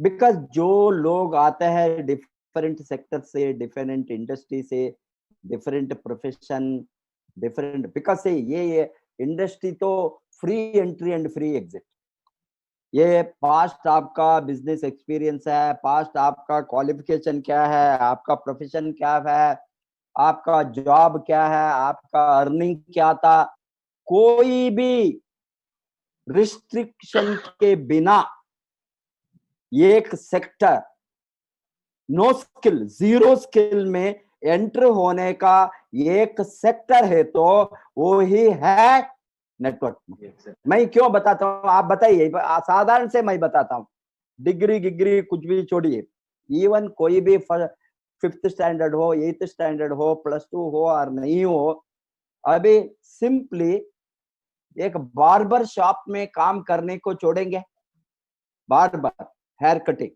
Because जो लोग आते हैं डिफरेंट सेक्टर से, डिफरेंट इंडस्ट्री से, डिफरेंट प्रोफेशन, डिफरेंट, बिकॉज से ये इंडस्ट्री तो free entry and free exit. ये पास्ट आपका बिजनेस एक्सपीरियंस है, पास्ट आपका क्वालिफिकेशन क्या है, आपका प्रोफेशन क्या है, आपका जॉब क्या है, आपका अर्निंग क्या था, कोई भी रिस्ट्रिक्शन के बिना एक sector no skill, zero skill में एंटर होने का एक सेक्टर है तो वो ही है नेटवर्क। मैं क्यों बताता हूं आप बताइए, साधारण से मैं बताता हूं। डिग्री गिग्री कुछ भी छोड़िए, इवन कोई भी 5th स्टैंडर्ड हो, 8th स्टैंडर्ड हो, +2 हो और नहीं हो, अभी सिंपली एक बार्बर शॉप में काम करने को छोड़ेंगे। बार्बर, हेयर कटिंग,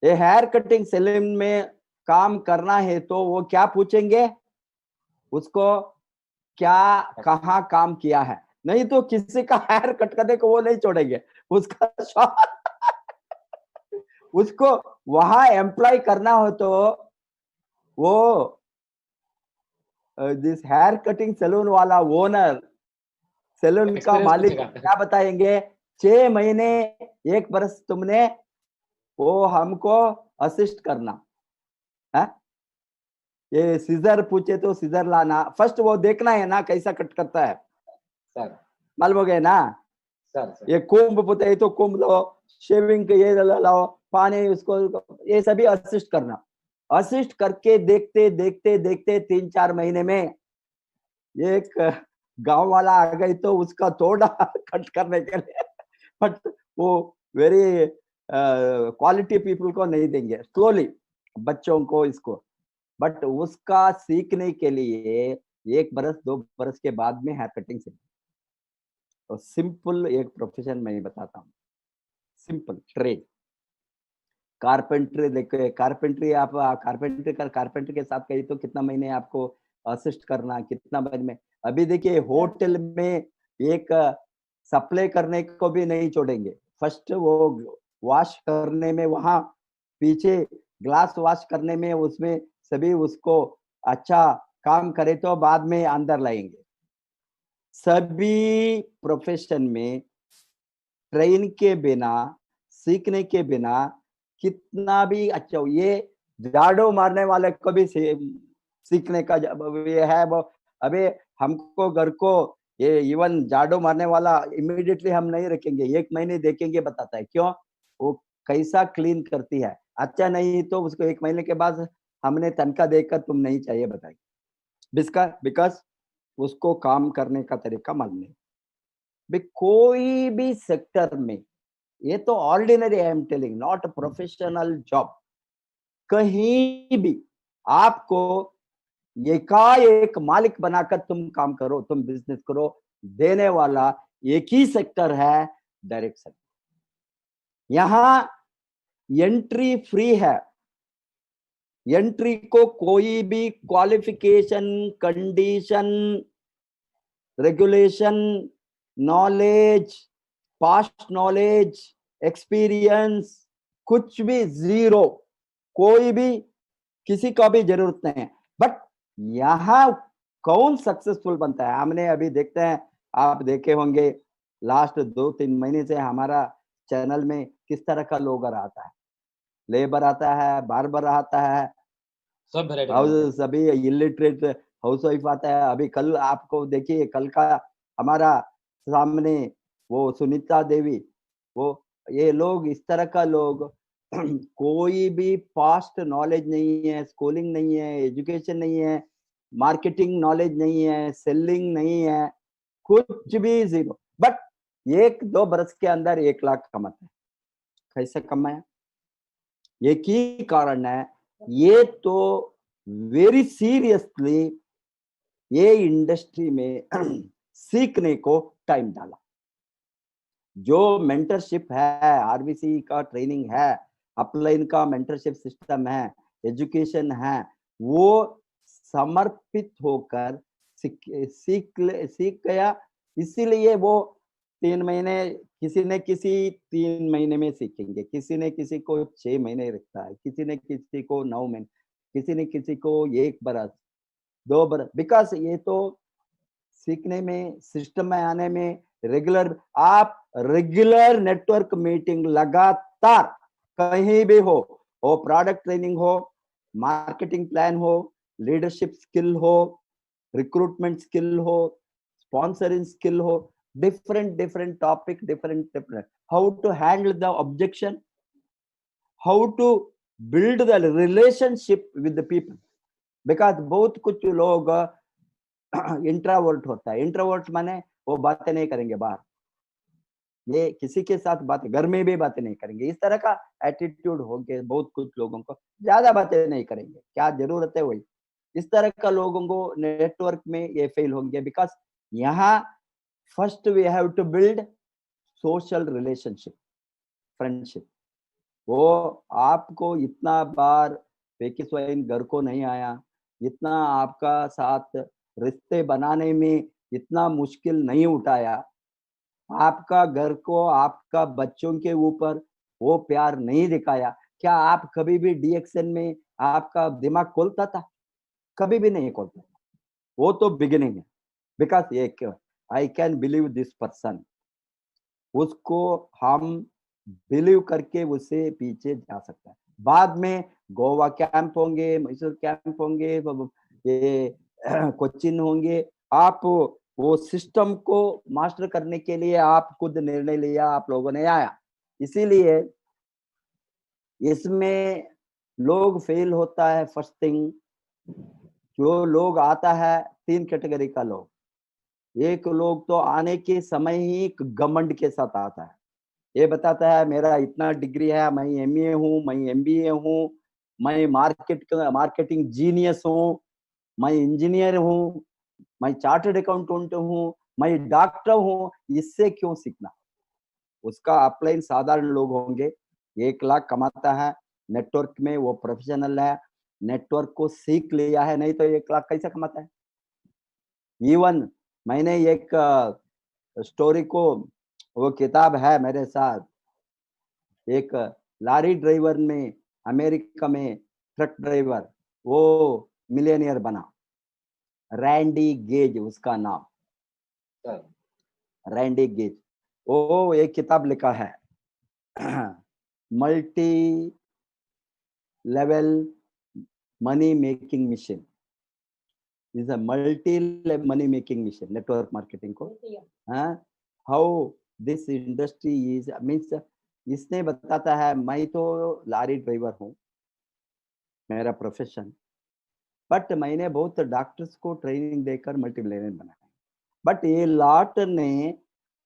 ये हेयर कटिंग सैलून में काम करना है तो वो क्या पूछेंगे उसको, क्या कहाँ काम किया है, नहीं तो किसी का हेयर कट करने को वो नहीं छोड़ेंगे उसका उसको वहां एम्प्लॉय करना हो तो वो दिस हेयर कटिंग सैलून वाला ओनर, सैलून का एक्सपीरियंस मालिक पूछेगा। क्या बताएंगे, 6 महीने 1 बरस तुमने वो हमको असिस्ट करना है। ये सीजर पूछे तो सीजर लाना, फर्स्ट वो देखना है ना कैसा कट करता है, सर मालूम हो गया ना। सर ये कुंभ पुते है तो कुंभ लो, शेविंग के ये लाओ, पानी उसको, ये सभी असिस्ट करना। असिस्ट करके देखते देखते देखते 3-4 महीने में एक गांव वाला आ गई तो उसका थोड़ा कट करने के लिए, बट वो वेरी क्वालिटी पीपल को नहीं देंगे, स्लोली बच्चों को इसको, बट उसका सीखने के लिए 1 बरस 2 बरस के बाद में हेयर कटिंग सीख। तो सिंपल एक प्रोफेशन मैं बताता हूँ, सिंपल ट्रेड। कारपेंट्री देखो, कारपेंट्री आप कारपेंटर के साथ कही तो कितना महीने आपको असिस्ट करना, कितना महीने में। अभी देखिए होटल में एक सप्लाई करने को भी नहीं छोड़ेंगे, फर्स्ट वो वॉश करने में, वहां पीछे ग्लास वॉश करने में, उसमें सभी उसको अच्छा काम करे तो बाद में अंदर लाएंगे। सभी प्रोफेशन में ट्रेन के बिना, सीखने के बिना कितना भी अच्छा हो, ये झाड़ू मारने वाले को भी सीखने का ये है वो। अबे हमको घर को ये इवन झाड़ू मारने वाला इमीडिएटली हम नहीं रखेंगे, 1 महीने देखेंगे, बताता है क्यों, वो कैसा क्लीन करती है, अच्छा नहीं तो उसको 1 महीने के बाद हमने तनख्वाह देकर तुम नहीं चाहिए बताएंगे, बिकॉज उसको काम करने का तरीका मालूम नहीं। कोई भी सेक्टर में, ये तो ordinary I am telling, not professional job, कहीं भी आपको एकाएक मालिक बनाकर तुम काम करो, तुम बिजनेस करो, देने वाला एक ही सेक्टर है, डायरेक्ट सेक्टर। यहां एंट्री फ्री है, एंट्री को कोई भी qualification, condition, regulation, knowledge, past knowledge, experience, कुछ भी जीरो, कोई भी किसी का भी जरूरत नहीं है। बट यहाँ कौन सक्सेसफुल बनता है, हमने अभी देखते हैं, आप देखे होंगे लास्ट 2-3 महीने से हमारा चैनल में किस तरह का लोग आता है, लेबर आता है, बार्बर आता है, सब वेराइटी सभी इलिटरेट हाउस वाइफ आता है। अभी कल आपको देखिए, कल का हमारा सामने वो सुनीता देवी, वो ये लोग इस तरह का लोग कोई भी पास्ट नॉलेज नहीं है, स्कूलिंग नहीं है, एजुकेशन नहीं है, मार्केटिंग नॉलेज नहीं है, सेलिंग नहीं है, कुछ भी जीरो, बट 1-2 बरस के अंदर 1 लाख कमाते हैं। कैसे कमाया, एक ही कारण है, ये तो वेरी सीरियसली ये इंडस्ट्री में सीखने को टाइम डाला। जो मेंटरशिप है, आरबीसी का ट्रेनिंग है, अपलाइन का मेंटरशिप सिस्टम है, एजुकेशन है, वो समर्पित होकर सीख गया। इसीलिए वो 3 महीने, किसी न किसी 3 महीने में सीखेंगे, किसी ने किसी को 6 महीने रखता है, किसी ने किसी को 9 महीने, किसी ने किसी को 1 बरस, 2 बरस, बिकॉज़ ये तो सीखने में, सिस्टम में आने में आप रेगुलर नेटवर्क मीटिंग लगातार कहीं भी हो, वो प्रोडक्ट ट्रेनिंग हो, मार्केटिंग प्लान हो, लीडरशिप स्किल हो, रिक्रूटमेंट स्किल हो, स्पॉन्सरिंग स्किल हो, different topic, different how to handle the objection, how to build the relationship with the people, because बहुत कुछ लोग इंट्रोवर्ट होता है। इंट्रोवर्ट माने वो बातें नहीं करेंगे बाहर, ये किसी के साथ बातें, घर में भी बातें नहीं करेंगे, इस तरह का एटीट्यूड हो गया बहुत कुछ लोगों को, ज्यादा बातें नहीं करेंगे, क्या जरूरत है वही, इस तरह का लोगों को नेटवर्क में ये फेल हो गया। बिकॉज यहाँ first we have to build social relationship, friendship. वो आपको इतना बार पेकी स्वाइन घर को नहीं आया, इतना आपका साथ रिश्ते बनाने में इतना मुश्किल नहीं उठाया, आपका घर को, आपका बच्चों के ऊपर वो प्यार नहीं दिखाया, क्या आप कभी भी डीएक्शन में आपका दिमाग खोलता था? कभी भी नहीं खोलता। वो तो बिगिनिंग है। बिकॉज एक I can believe this person, उसको हम बिलीव करके उससे पीछे जा सकता है। बाद में गोवा कैंप होंगे, मैसूर कैंप होंगे, ये कोचिन होंगे, आप वो सिस्टम को मास्टर करने के लिए आप खुद निर्णय लिया, आप लोगों ने आया। इसीलिए इसमें लोग फेल होता है। फर्स्ट थिंग, जो लोग आता है 3 कैटेगरी का लोग। एक लोग तो आने के समय ही घमंड के साथ आता है, ये बताता है मेरा इतना डिग्री है, मैं एमए हूँ, मैं एमबीए हूँ, मैं मार्केटिंग जीनियस हूँ, मैं इंजीनियर हूँ, मैं चार्टर्ड अकाउंटेंट हूँ, मैं डॉक्टर हूँ। इससे क्यों सीखना? उसका अपलाइन साधारण लोग होंगे, 1 लाख कमाता है नेटवर्क में, वो प्रोफेशनल है, नेटवर्क को सीख लिया है, नहीं तो 1 लाख कैसे कमाता है? इवन मैंने एक स्टोरी को, वो किताब है मेरे साथ, एक लॉरी ड्राइवर में, अमेरिका में ट्रक ड्राइवर, वो मिलियनियर बना, रैंडी गेज उसका नाम, रैंडी गेज। वो एक किताब लिखा है multi level money making mission, is a multi money making mission, network marketing को। How this industry is means, इसने बताता है, मैं तो लॉरी ड्राइवर हूँ मेरा प्रोफेशन, बट मैंने बहुत डॉक्टर्स को ट्रेनिंग देकर मल्टीमिलियनर बनाया, बट ये लॉट ने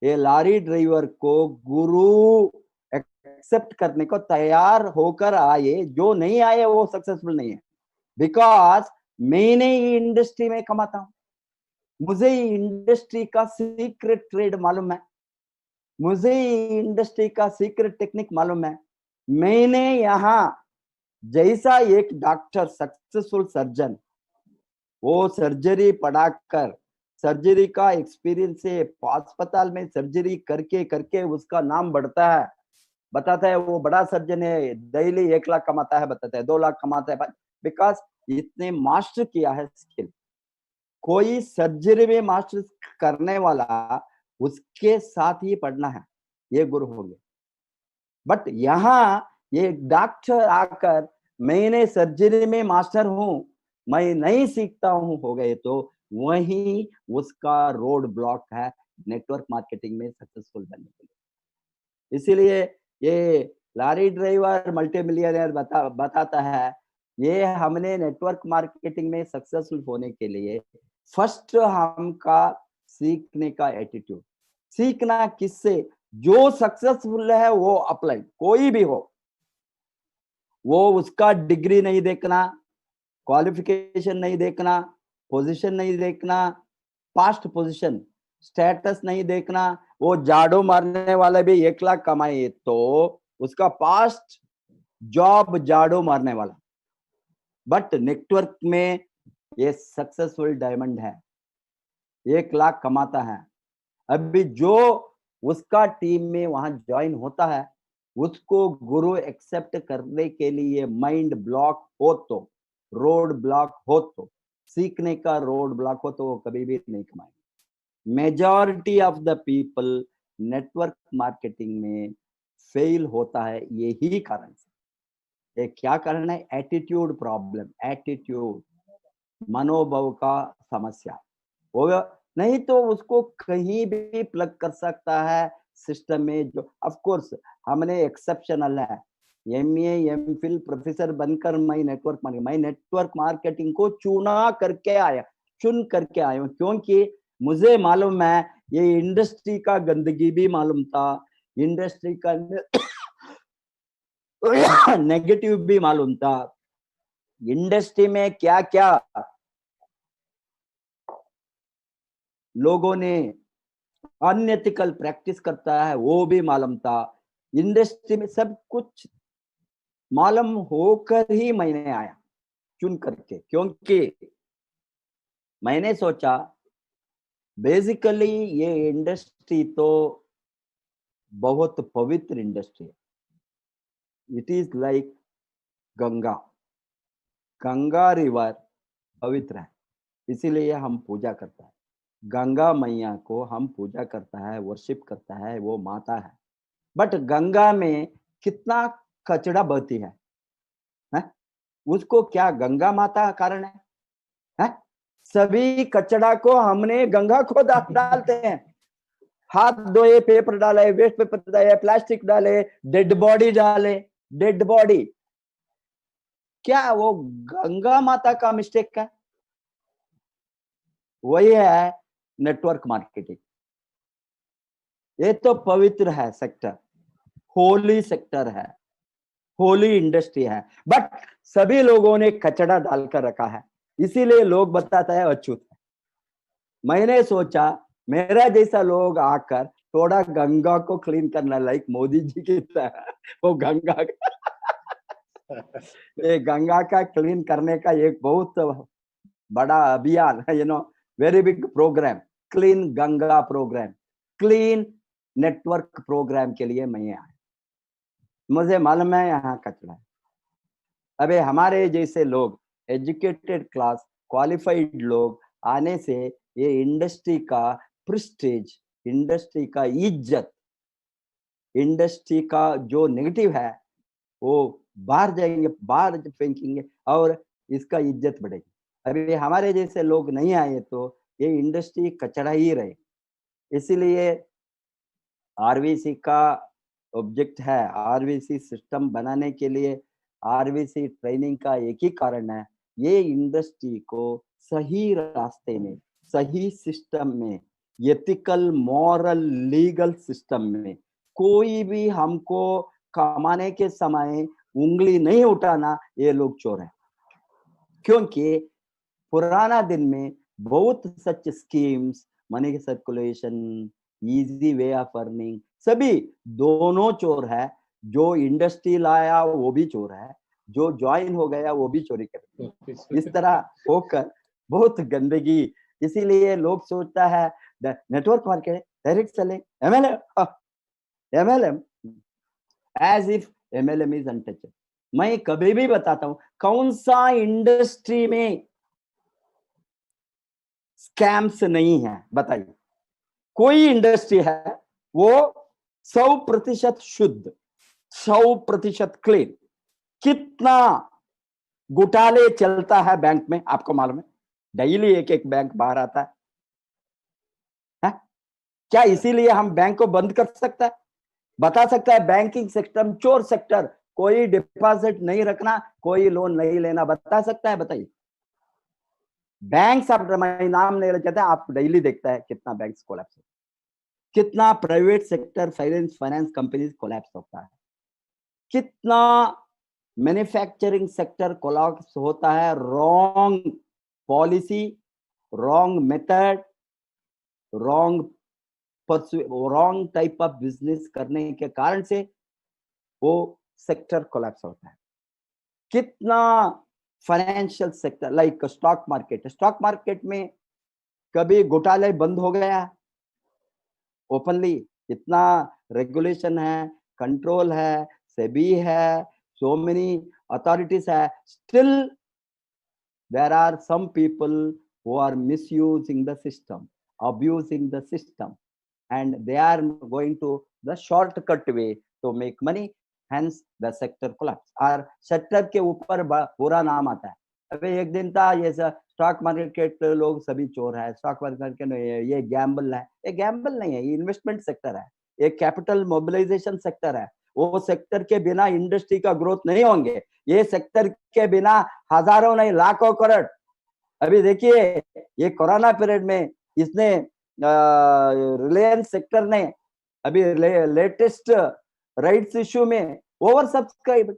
ये लॉरी ड्राइवर को गुरु एक्सेप्ट करने को तैयार होकर आए, जो नहीं आए वो सक्सेसफुल नहीं है। बिकॉज मैंने ये इंडस्ट्री में कमाता हूँ, मुझे इंडस्ट्री का सीक्रेट ट्रेड मालूम है, मुझे इंडस्ट्री का सीक्रेट टेक्निक मालूम है। मैंने यहाँ जैसा एक डॉक्टर, सक्सेसफुल सर्जन, वो सर्जरी पढ़ाकर, सर्जरी का एक्सपीरियंस से अस्पताल में सर्जरी करके करके उसका नाम बढ़ता है, बताता है वो बड़ा सर्जन है, डेली 1 लाख कमाता है, बताता है 2 लाख कमाता है, बिकॉज इतने मास्टर किया है स्किल। कोई सर्जरी में मास्टर करने वाला उसके साथ ही पढ़ना है, ये गुरु हो गया। बट यहाँ ये डॉक्टर आकर मैंने सर्जरी में मास्टर हूँ, मैं नहीं सीखता हूँ हो गए, तो वही उसका रोड ब्लॉक है नेटवर्क मार्केटिंग में सक्सेसफुल बनने के लिए। इसीलिए ये लॉरी ड्राइवर मल्टी मिलियनर बताता है, ये हमने नेटवर्क मार्केटिंग में सक्सेसफुल होने के लिए फर्स्ट हमका सीखने का एटीट्यूड, सीखना किससे? जो सक्सेसफुल है वो अप्लाई, कोई भी हो, वो उसका डिग्री नहीं देखना, क्वालिफिकेशन नहीं देखना, पोजीशन नहीं देखना, पास्ट पोजीशन, स्टेटस नहीं देखना। वो झाड़ू मारने वाले भी 1 लाख कमाए तो उसका पास्ट जॉब झाड़ू मारने वाला, बट नेटवर्क में ये सक्सेसफुल डायमंड है, 1 लाख कमाता है। अभी जो उसका टीम में वहां ज्वाइन होता है, उसको गुरु एक्सेप्ट करने के लिए माइंड ब्लॉक हो तो, रोड ब्लॉक हो तो, सीखने का रोड ब्लॉक हो तो वो कभी भी नहीं कमाएंगे। Majority of the people network marketing में फेल होता है यही कारण से। ये क्या कारण है? एटीट्यूड प्रॉब्लम, एटीट्यूड, मनोभाव का समस्या। वो नहीं तो उसको कहीं भी प्लग कर सकता है सिस्टम में। जो ऑफ कोर्स हमने एक्सेप्शनल है, एमए एमफिल प्रोफेसर बनकर मैं नेटवर्क मार्केटिंग को चुन करके आया हूँ, क्योंकि मुझे मालूम है ये इंडस्ट्री का गंदगी भी मालूम था, इंडस्ट्री का नेगेटिव भी मालूम था, इंडस्ट्री में क्या क्या लोगों ने अनएथिकल प्रैक्टिस करता है वो भी मालूम था। इंडस्ट्री में सब कुछ मालूम होकर ही मैंने आया चुन करके, क्योंकि मैंने सोचा बेसिकली ये इंडस्ट्री तो बहुत पवित्र इंडस्ट्री है। It is like Ganga, Ganga river पवित्र है, इसीलिए हम पूजा करता है। गंगा मैया को हम पूजा करता है, वर्शिप करता है, वो माता है। बट गंगा में कितना कचरा बहती है? उसको क्या गंगा माता कारण है? सभी कचरा को हमने गंगा को डालते हैं। हाथ धोए, पेपर डाले, वेस्ट पेपर डाले, प्लास्टिक डाले, डेड बॉडी डाले, डेड बॉडी। क्या वो गंगा माता का मिस्टेक है? वही है नेटवर्क मार्केटिंग। ये तो पवित्र है सेक्टर, होली सेक्टर है, होली इंडस्ट्री है, बट सभी लोगों ने कचरा डालकर रखा है, इसीलिए लोग बताता है अछूत है। मैंने सोचा मेरा जैसा लोग आकर थोड़ा गंगा को क्लीन करना, लाइक मोदी जी की तरह वो गंगा ये गंगा का क्लीन करने का एक बहुत बड़ा अभियान है, very big programme, clean Ganga programme, clean network programme के लिए मैं आया। मुझे मालूम है यहाँ कचरा है। अबे हमारे जैसे लोग, एजुकेटेड क्लास, क्वालिफाइड लोग आने से ये इंडस्ट्री का प्रेस्टीज, इंडस्ट्री का इज्जत, इंडस्ट्री का जो नेगेटिव है वो बाहर जाएंगे, बाहर फेंकेंगे और इसका इज्जत बढ़ेगी। अभी हमारे जैसे लोग नहीं आए तो ये इंडस्ट्री कचरा ही रहे। इसीलिए आरवीसी का ऑब्जेक्ट है, आरवीसी सिस्टम बनाने के लिए आरवीसी ट्रेनिंग का एक ही कारण है, ये इंडस्ट्री को सही रास्ते में, सही सिस्टम में, एथिकल, मॉरल, लीगल सिस्टम में कोई भी हमको कमाने के समय उंगली नहीं उठाना, ये लोग चोर है। क्योंकि पुराना दिन में बहुत सच schemes, money circulation, easy way of earning, सभी दोनों चोर है। जो इंडस्ट्री लाया वो भी चोर है, जो ज्वाइन हो गया वो भी चोरी कर। इस तरह होकर बहुत गंदगी, इसीलिए लोग सोचता है network market direct selling, MLM, as if MLM is untouchable. मैं कभी भी बताता हूं कौन सा इंडस्ट्री में स्कैम्स नहीं है, बताइए। कोई इंडस्ट्री है वो 100% शुद्ध, 100% क्लीन। कितना घोटाले चलता है बैंक में आपको मालूम है? डेली एक एक बैंक बाहर आता है? क्या इसीलिए हम बैंक को बंद कर सकता है? बता सकता है बैंकिंग सेक्टर चोर सेक्टर, कोई डिपॉजिट नहीं रखना, कोई लोन नहीं लेना, बता सकता है? बताइए। बैंक सब नाम नहीं लेते, आप डेली देखता है कितना बैंक कोलैप्स, कितना private sector finance companies collapse होता है, कितना मैन्युफैक्चरिंग सेक्टर कोलैप्स होता है। Wrong policy, wrong method, wrong type of business करने के कारण से वो सेक्टर कोलैप्स होता है। कितना financial sector like stock market में कभी घोटाले बंद हो गया ओपनली? इतना रेगुलेशन है, कंट्रोल है, सेबी है, so many authorities है, still there are some people who are misusing the system, abusing the system, and they are going to the shortcut way to make money, hence the sector collapse। और sector के ऊपर बुरा नाम आता है। अभी एक दिन था ये स्टॉक मार्केट के लोग सभी चोर है, स्टॉक मार्केट के ये गैम्बल है। ये गैम्बल नहीं है, ये इन्वेस्टमेंट सेक्टर है, ये कैपिटल मोबिलाइजेशन सेक्टर है। वो सेक्टर के बिना इंडस्ट्री का ग्रोथ नहीं होंगे। ये सेक्टर के बिना हजारों नहीं लाखों करोड़। अभी देखिए ये कोरोना पीरियड में इसने रिलायंस सेक्टर ने अभी लेटेस्ट राइट्स इश्यू में over subscribe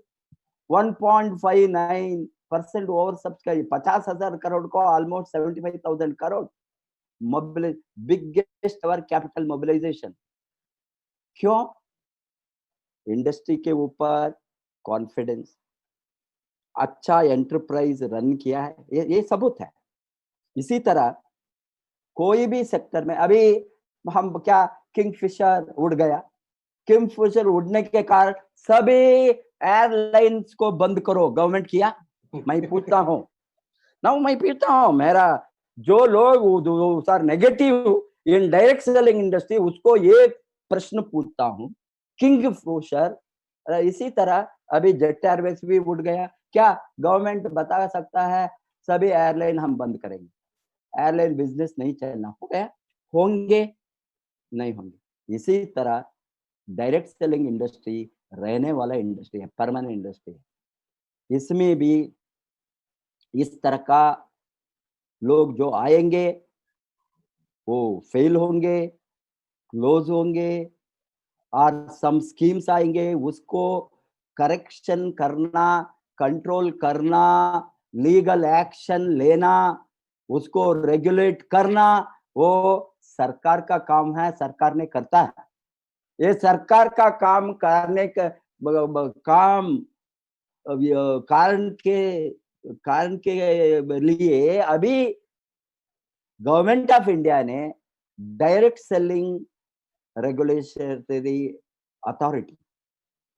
1.59% over subscribe, 50,000 crore को almost 75,000 crore biggest ever capital mobilisation. क्यों? इंडस्ट्री के ऊपर कॉन्फिडेंस, अच्छा एंटरप्राइज रन किया है, ये सबूत है। इसी तरह कोई भी सेक्टर में अभी हम क्या किंगफिशर उड़ गया, किंगफिशर उड़ने के कारण सभी एयरलाइंस को बंद करो, गवर्नमेंट किया? मैं पूछता हूँ मेरा जो लोग sir negative in direct selling industry उसको ये प्रश्न पूछता हूँ, किंगफिशर इसी तरह अभी जेट एयरवेज भी उड़ गया, क्या गवर्नमेंट बता सकता है सभी एयरलाइन हम बंद करेंगे? एयरलाइन बिजनेस नहीं चलना हो गया, होंगे नहीं होंगे। इसी तरह डायरेक्ट सेलिंग इंडस्ट्री रहने वाला इंडस्ट्री है, परमानेंट इंडस्ट्री है। इसमें भी इस तरह का लोग जो आएंगे वो फेल होंगे, क्लोज होंगे, और सम स्कीम्स आएंगे उसको करेक्शन करना, कंट्रोल करना, लीगल एक्शन लेना, उसको रेगुलेट करना, वो सरकार का काम है, सरकार ने करता है। ये सरकार का काम करने का काम कारण के लिए अभी गवर्नमेंट ऑफ इंडिया ने डायरेक्ट सेलिंग रेगुलेटरी अथॉरिटी,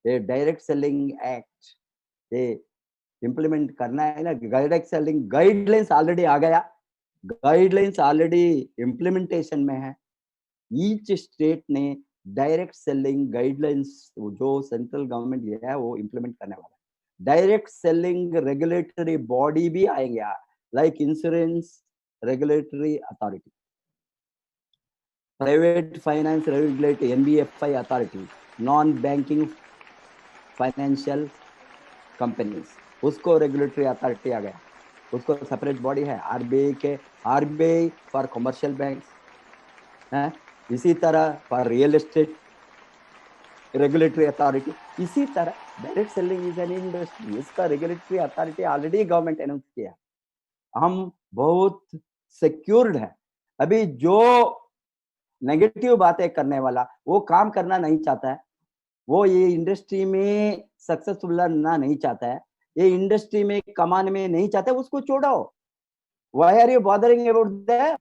ये डायरेक्ट सेलिंग एक्ट ये इंप्लीमेंट करना है ना। डायरेक्ट सेलिंग गाइडलाइंस ऑलरेडी आ गया, गाइडलाइंस ऑलरेडी इंप्लीमेंटेशन में है। ईच स्टेट ने डायरेक्ट सेलिंग गाइडलाइंस जो सेंट्रल गवर्नमेंट दिया है वो इंप्लीमेंट करने वाला है। डायरेक्ट सेलिंग रेगुलेटरी बॉडी भी आएंगे, like insurance regulatory authority, private finance regulatory NBFI authority, non banking financial companies, उसको रेगुलेटरी अथॉरिटी आ गया, उसको सेपरेट बॉडी है। RBI फॉर कमर्शियल बैंक है, इसी तरह for real estate regulatory authority. इसी तरह direct selling is an industry, इसका regulatory authority already government announce किया। हम बहुत सिक्योर्ड है। अभी जो नेगेटिव बातें करने वाला वो काम करना नहीं चाहता है, वो ये इंडस्ट्री में सक्सेसफुल रहना नहीं चाहता है, ये इंडस्ट्री में कमाने में नहीं चाहता है, उसको छोड़ो। Why are you bothering about that?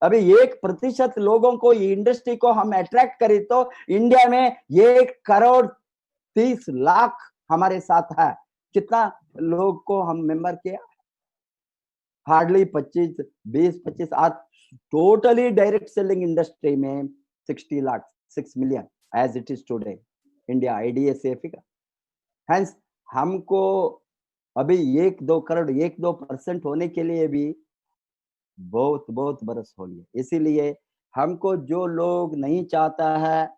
अभी 1% लोगों को ये इंडस्ट्री को हम अट्रैक्ट करें तो इंडिया में 1,30,00,000 हमारे साथ है। कितना लोग को हम मेंबर किया? हार्डली 20-25। आज टोटली डायरेक्ट सेलिंग इंडस्ट्री में 60 lakh, 6 million as it is today India IDSA figure. Hence हमको अभी 1-2 करोड़ 1-2% होने के लिए भी बहुत बरस हो गए। इसीलिए हमको जो लोग नहीं चाहता है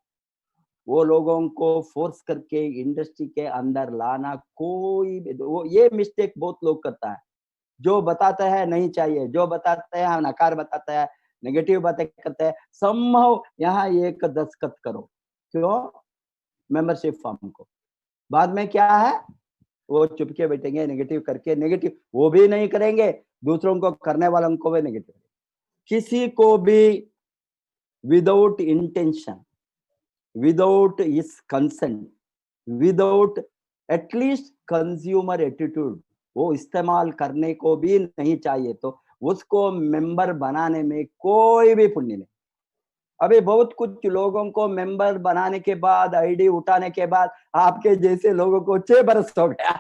वो लोगों को फोर्स करके इंडस्ट्री के अंदर लाना, कोई वो ये मिस्टेक बहुत लोग करता है। जो बताता है नहीं चाहिए, जो बताता है नकार बताता है, नेगेटिव बातें करता है, संभव यहाँ एक दस्तखत करो, क्यों? मेंबरशिप फॉर्म को। बाद में क्या है, वो चुपके बैठेंगे, नेगेटिव करके, नेगेटिव वो भी नहीं करेंगे, दूसरों को करने वालों को भी नेगेटिव। किसी को भी विदाउट इंटेंशन, विदाउट इस consent without at least consumer attitude, वो इस्तेमाल करने को भी नहीं चाहिए, तो उसको मेंबर बनाने में कोई भी पुण्य नहीं। अभी बहुत कुछ लोगों को मेंबर बनाने के बाद, आईडी उठाने के बाद, आपके जैसे लोगों को 6 बरस हो गया।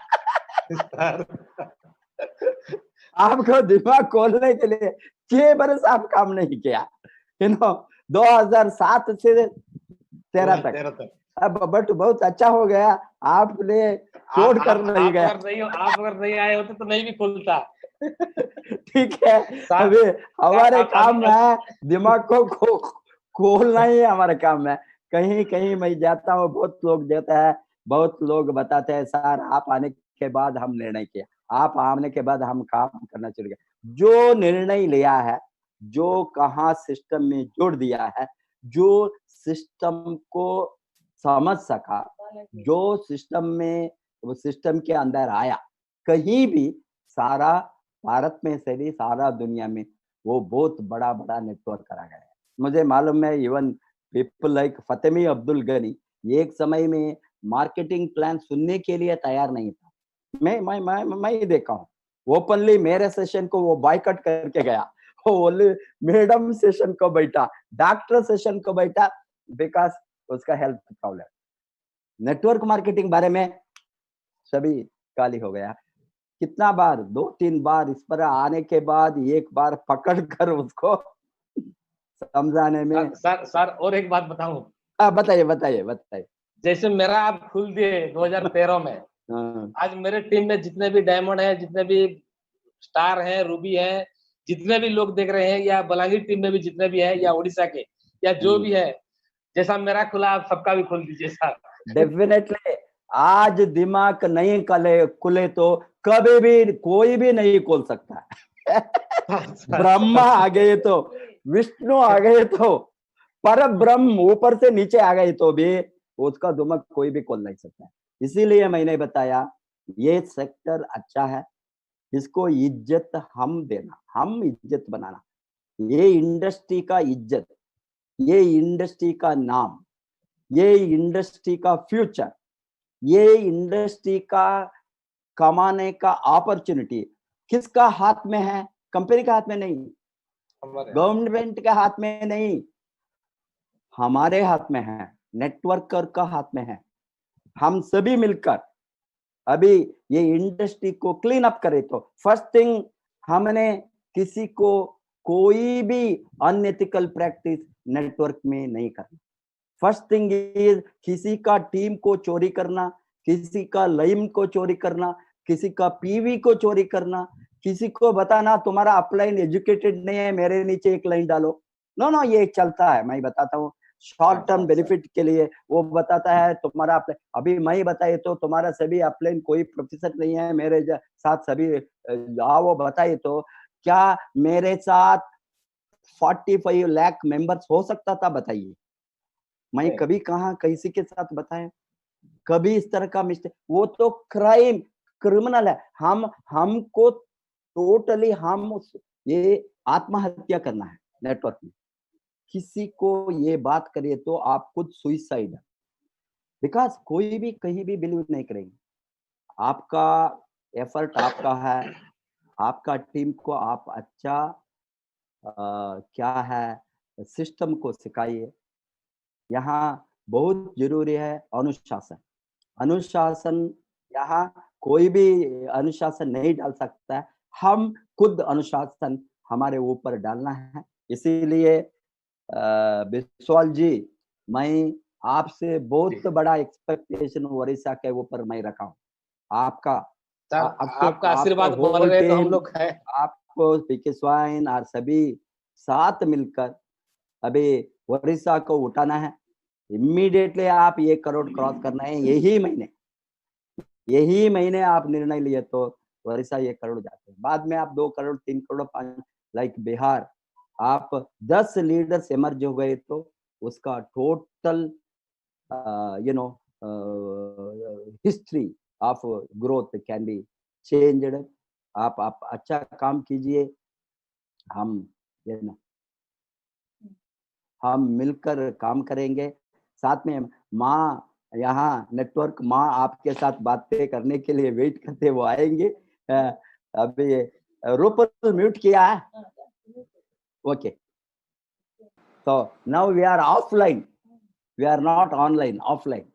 सर आपको दिमाग खोलने के लिए 6 बरस आप काम नहीं किया, 2007 से 13 तक। 13 तक। अब बट बहुत अच्छा हो गया, आपने छोड़ कर नहीं गया। आप अगर नहीं आए होते तो नहीं भी खुलता। ठीक है, सर अभी हमारे अभी काम है दिमाग को खोलना ही हमारा काम है। कहीं कहीं मैं जाता हूँ, बहुत लोग देता है, बहुत लोग बताते हैं सर आप आने के बाद हम निर्णय किया, आप आने के बाद हम काम करना शुरू किया। जो निर्णय लिया है, जो कहाँ सिस्टम में जोड़ दिया है, जो सिस्टम को समझ सका, जो सिस्टम में, वो सिस्टम के अंदर आया, कहीं भी सारा भारत में से भी सारा दुनिया में वो बहुत बड़ा नेटवर्क करा गया है। मुझे मालूम है, even people like Fatemi Abdul Ghani एक समय में मार्केटिंग प्लान सुनने के लिए तैयार नहीं था। मैं ही देखा हूँ, ओपनली मेरे सेशन को वो बॉयकॉट करके गया, वो ओनली मैडम सेशन को बैठा, डॉक्टर सेशन को बैठा, बिकॉज उसका हेल्थ प्रॉब्लम। नेटवर्क मार्केटिंग बारे में सभी खाली हो गया। कितना बार, 2-3 बार इस पर आने के बाद एक बार पकड़ कर उसको समझाने में। सर और एक बात बताऊं, बताइए बताइए बताइए। जैसे मेरा आप खुल दिए 2013 में, हाँ, आज मेरे टीम में जितने भी डायमंड है, जितने भी स्टार हैं, रूबी हैं, जितने भी लोग देख रहे हैं, या बलांगीर टीम में भी जितने भी हैं, या उड़ीसा के, या जो भी है, जैसा मेरा खुला आप सबका भी खोल दीजिए सर। डेफिनेटली। आज दिमाग नहीं खुले तो कभी भी कोई भी नहीं खोल सकता। ब्रह्मा आ गए तो, विष्णु आ गए तो, पर ब्रह्म ऊपर से नीचे आ गए तो भी उसका दिमाग कोई भी खोल नहीं सकता। इसीलिए मैंने बताया ये सेक्टर अच्छा है, इसको इज्जत हम देना, हम इज्जत बनाना, ये इंडस्ट्री का इज्जत, ये इंडस्ट्री का नाम, ये इंडस्ट्री का फ्यूचर, ये इंडस्ट्री का कमाने का अपॉर्चुनिटी किसका हाथ में है? कंपनी के हाथ में नहीं, गवर्नमेंट के हाथ में नहीं, हमारे हाथ में है, नेटवर्कर का हाथ में है। हम सभी मिलकर अभी ये इंडस्ट्री को क्लीन अप करे तो फर्स्ट थिंग, हमने किसी को कोई भी अनएथिकल प्रैक्टिस नेटवर्क में नहीं करना। फर्स्ट थिंग इज किसी का टीम को चोरी करना, किसी का लाइन को चोरी करना, किसी का पीवी को चोरी करना, किसी को बताना तुम्हारा अपलाइन एजुकेटेड नहीं है, मेरे नीचे एक लाइन डालो। नो नो, ये चलता है, मैं बताता हूँ, शॉर्ट टर्म बेनिफिट के लिए वो बताता है तुम्हारा अपलाइन। अभी मैं बताइए तो तुम्हारा सभी अपलाइन कोई प्रोफेसर नहीं है, मेरे साथ सभी वो बताइए तो क्या मेरे साथ 45 लाख मेंबर्स हो सकता था? बताइए। मैं कभी कहा किसी के साथ बताया? कभी इस तरह का मिस्टेक, वो तो क्राइम, क्रिमिनल है। हमको टोटली ये आत्महत्या करना है नेटवर्क में। किसी को ये बात करिए तो आप खुद सुइसाइड है, बिकॉज कोई भी कहीं भी बिलीव नहीं करेंगे। आपका एफर्ट आपका है, आपका टीम को आप अच्छा क्या है सिस्टम को सिखाइए। यहाँ बहुत जरूरी है अनुशासन। अनुशासन यहाँ कोई भी अनुशासन नहीं डाल सकता है, हम खुद अनुशासन हमारे ऊपर डालना है। इसीलिए बिस्वाल जी, मैं आपसे बहुत बड़ा एक्सपेक्टेशन उड़ीसा के ऊपर मैं रखा हूँ। आपका आपका आशीर्वाद आपका बन होल रहे तो हम टीम, लोग है। आपको पीके स्वाइन और सभी साथ मिलकर अभी उड़ीसा को उठाना है। इमीडिएटली आप 1 करोड़ क्रॉस करना है, यही महीने आप निर्णय लिए तो उड़ीसा 1 करोड़ जाते हैं। बाद में आप 2 करोड़, 3 करोड़, 5, लाइक बिहार, आप 10 लीडर्स इमर्ज हो गए तो उसका total history of growth can be changed. आप अच्छा काम कीजिए, हम हम मिलकर काम करेंगे। साथ में माँ यहाँ नेटवर्क माँ आपके साथ बातें करने के लिए वेट करते, वो आएंगे। अभी रूपल म्यूट किया है? Okay, so now we are offline, we are not online, offline.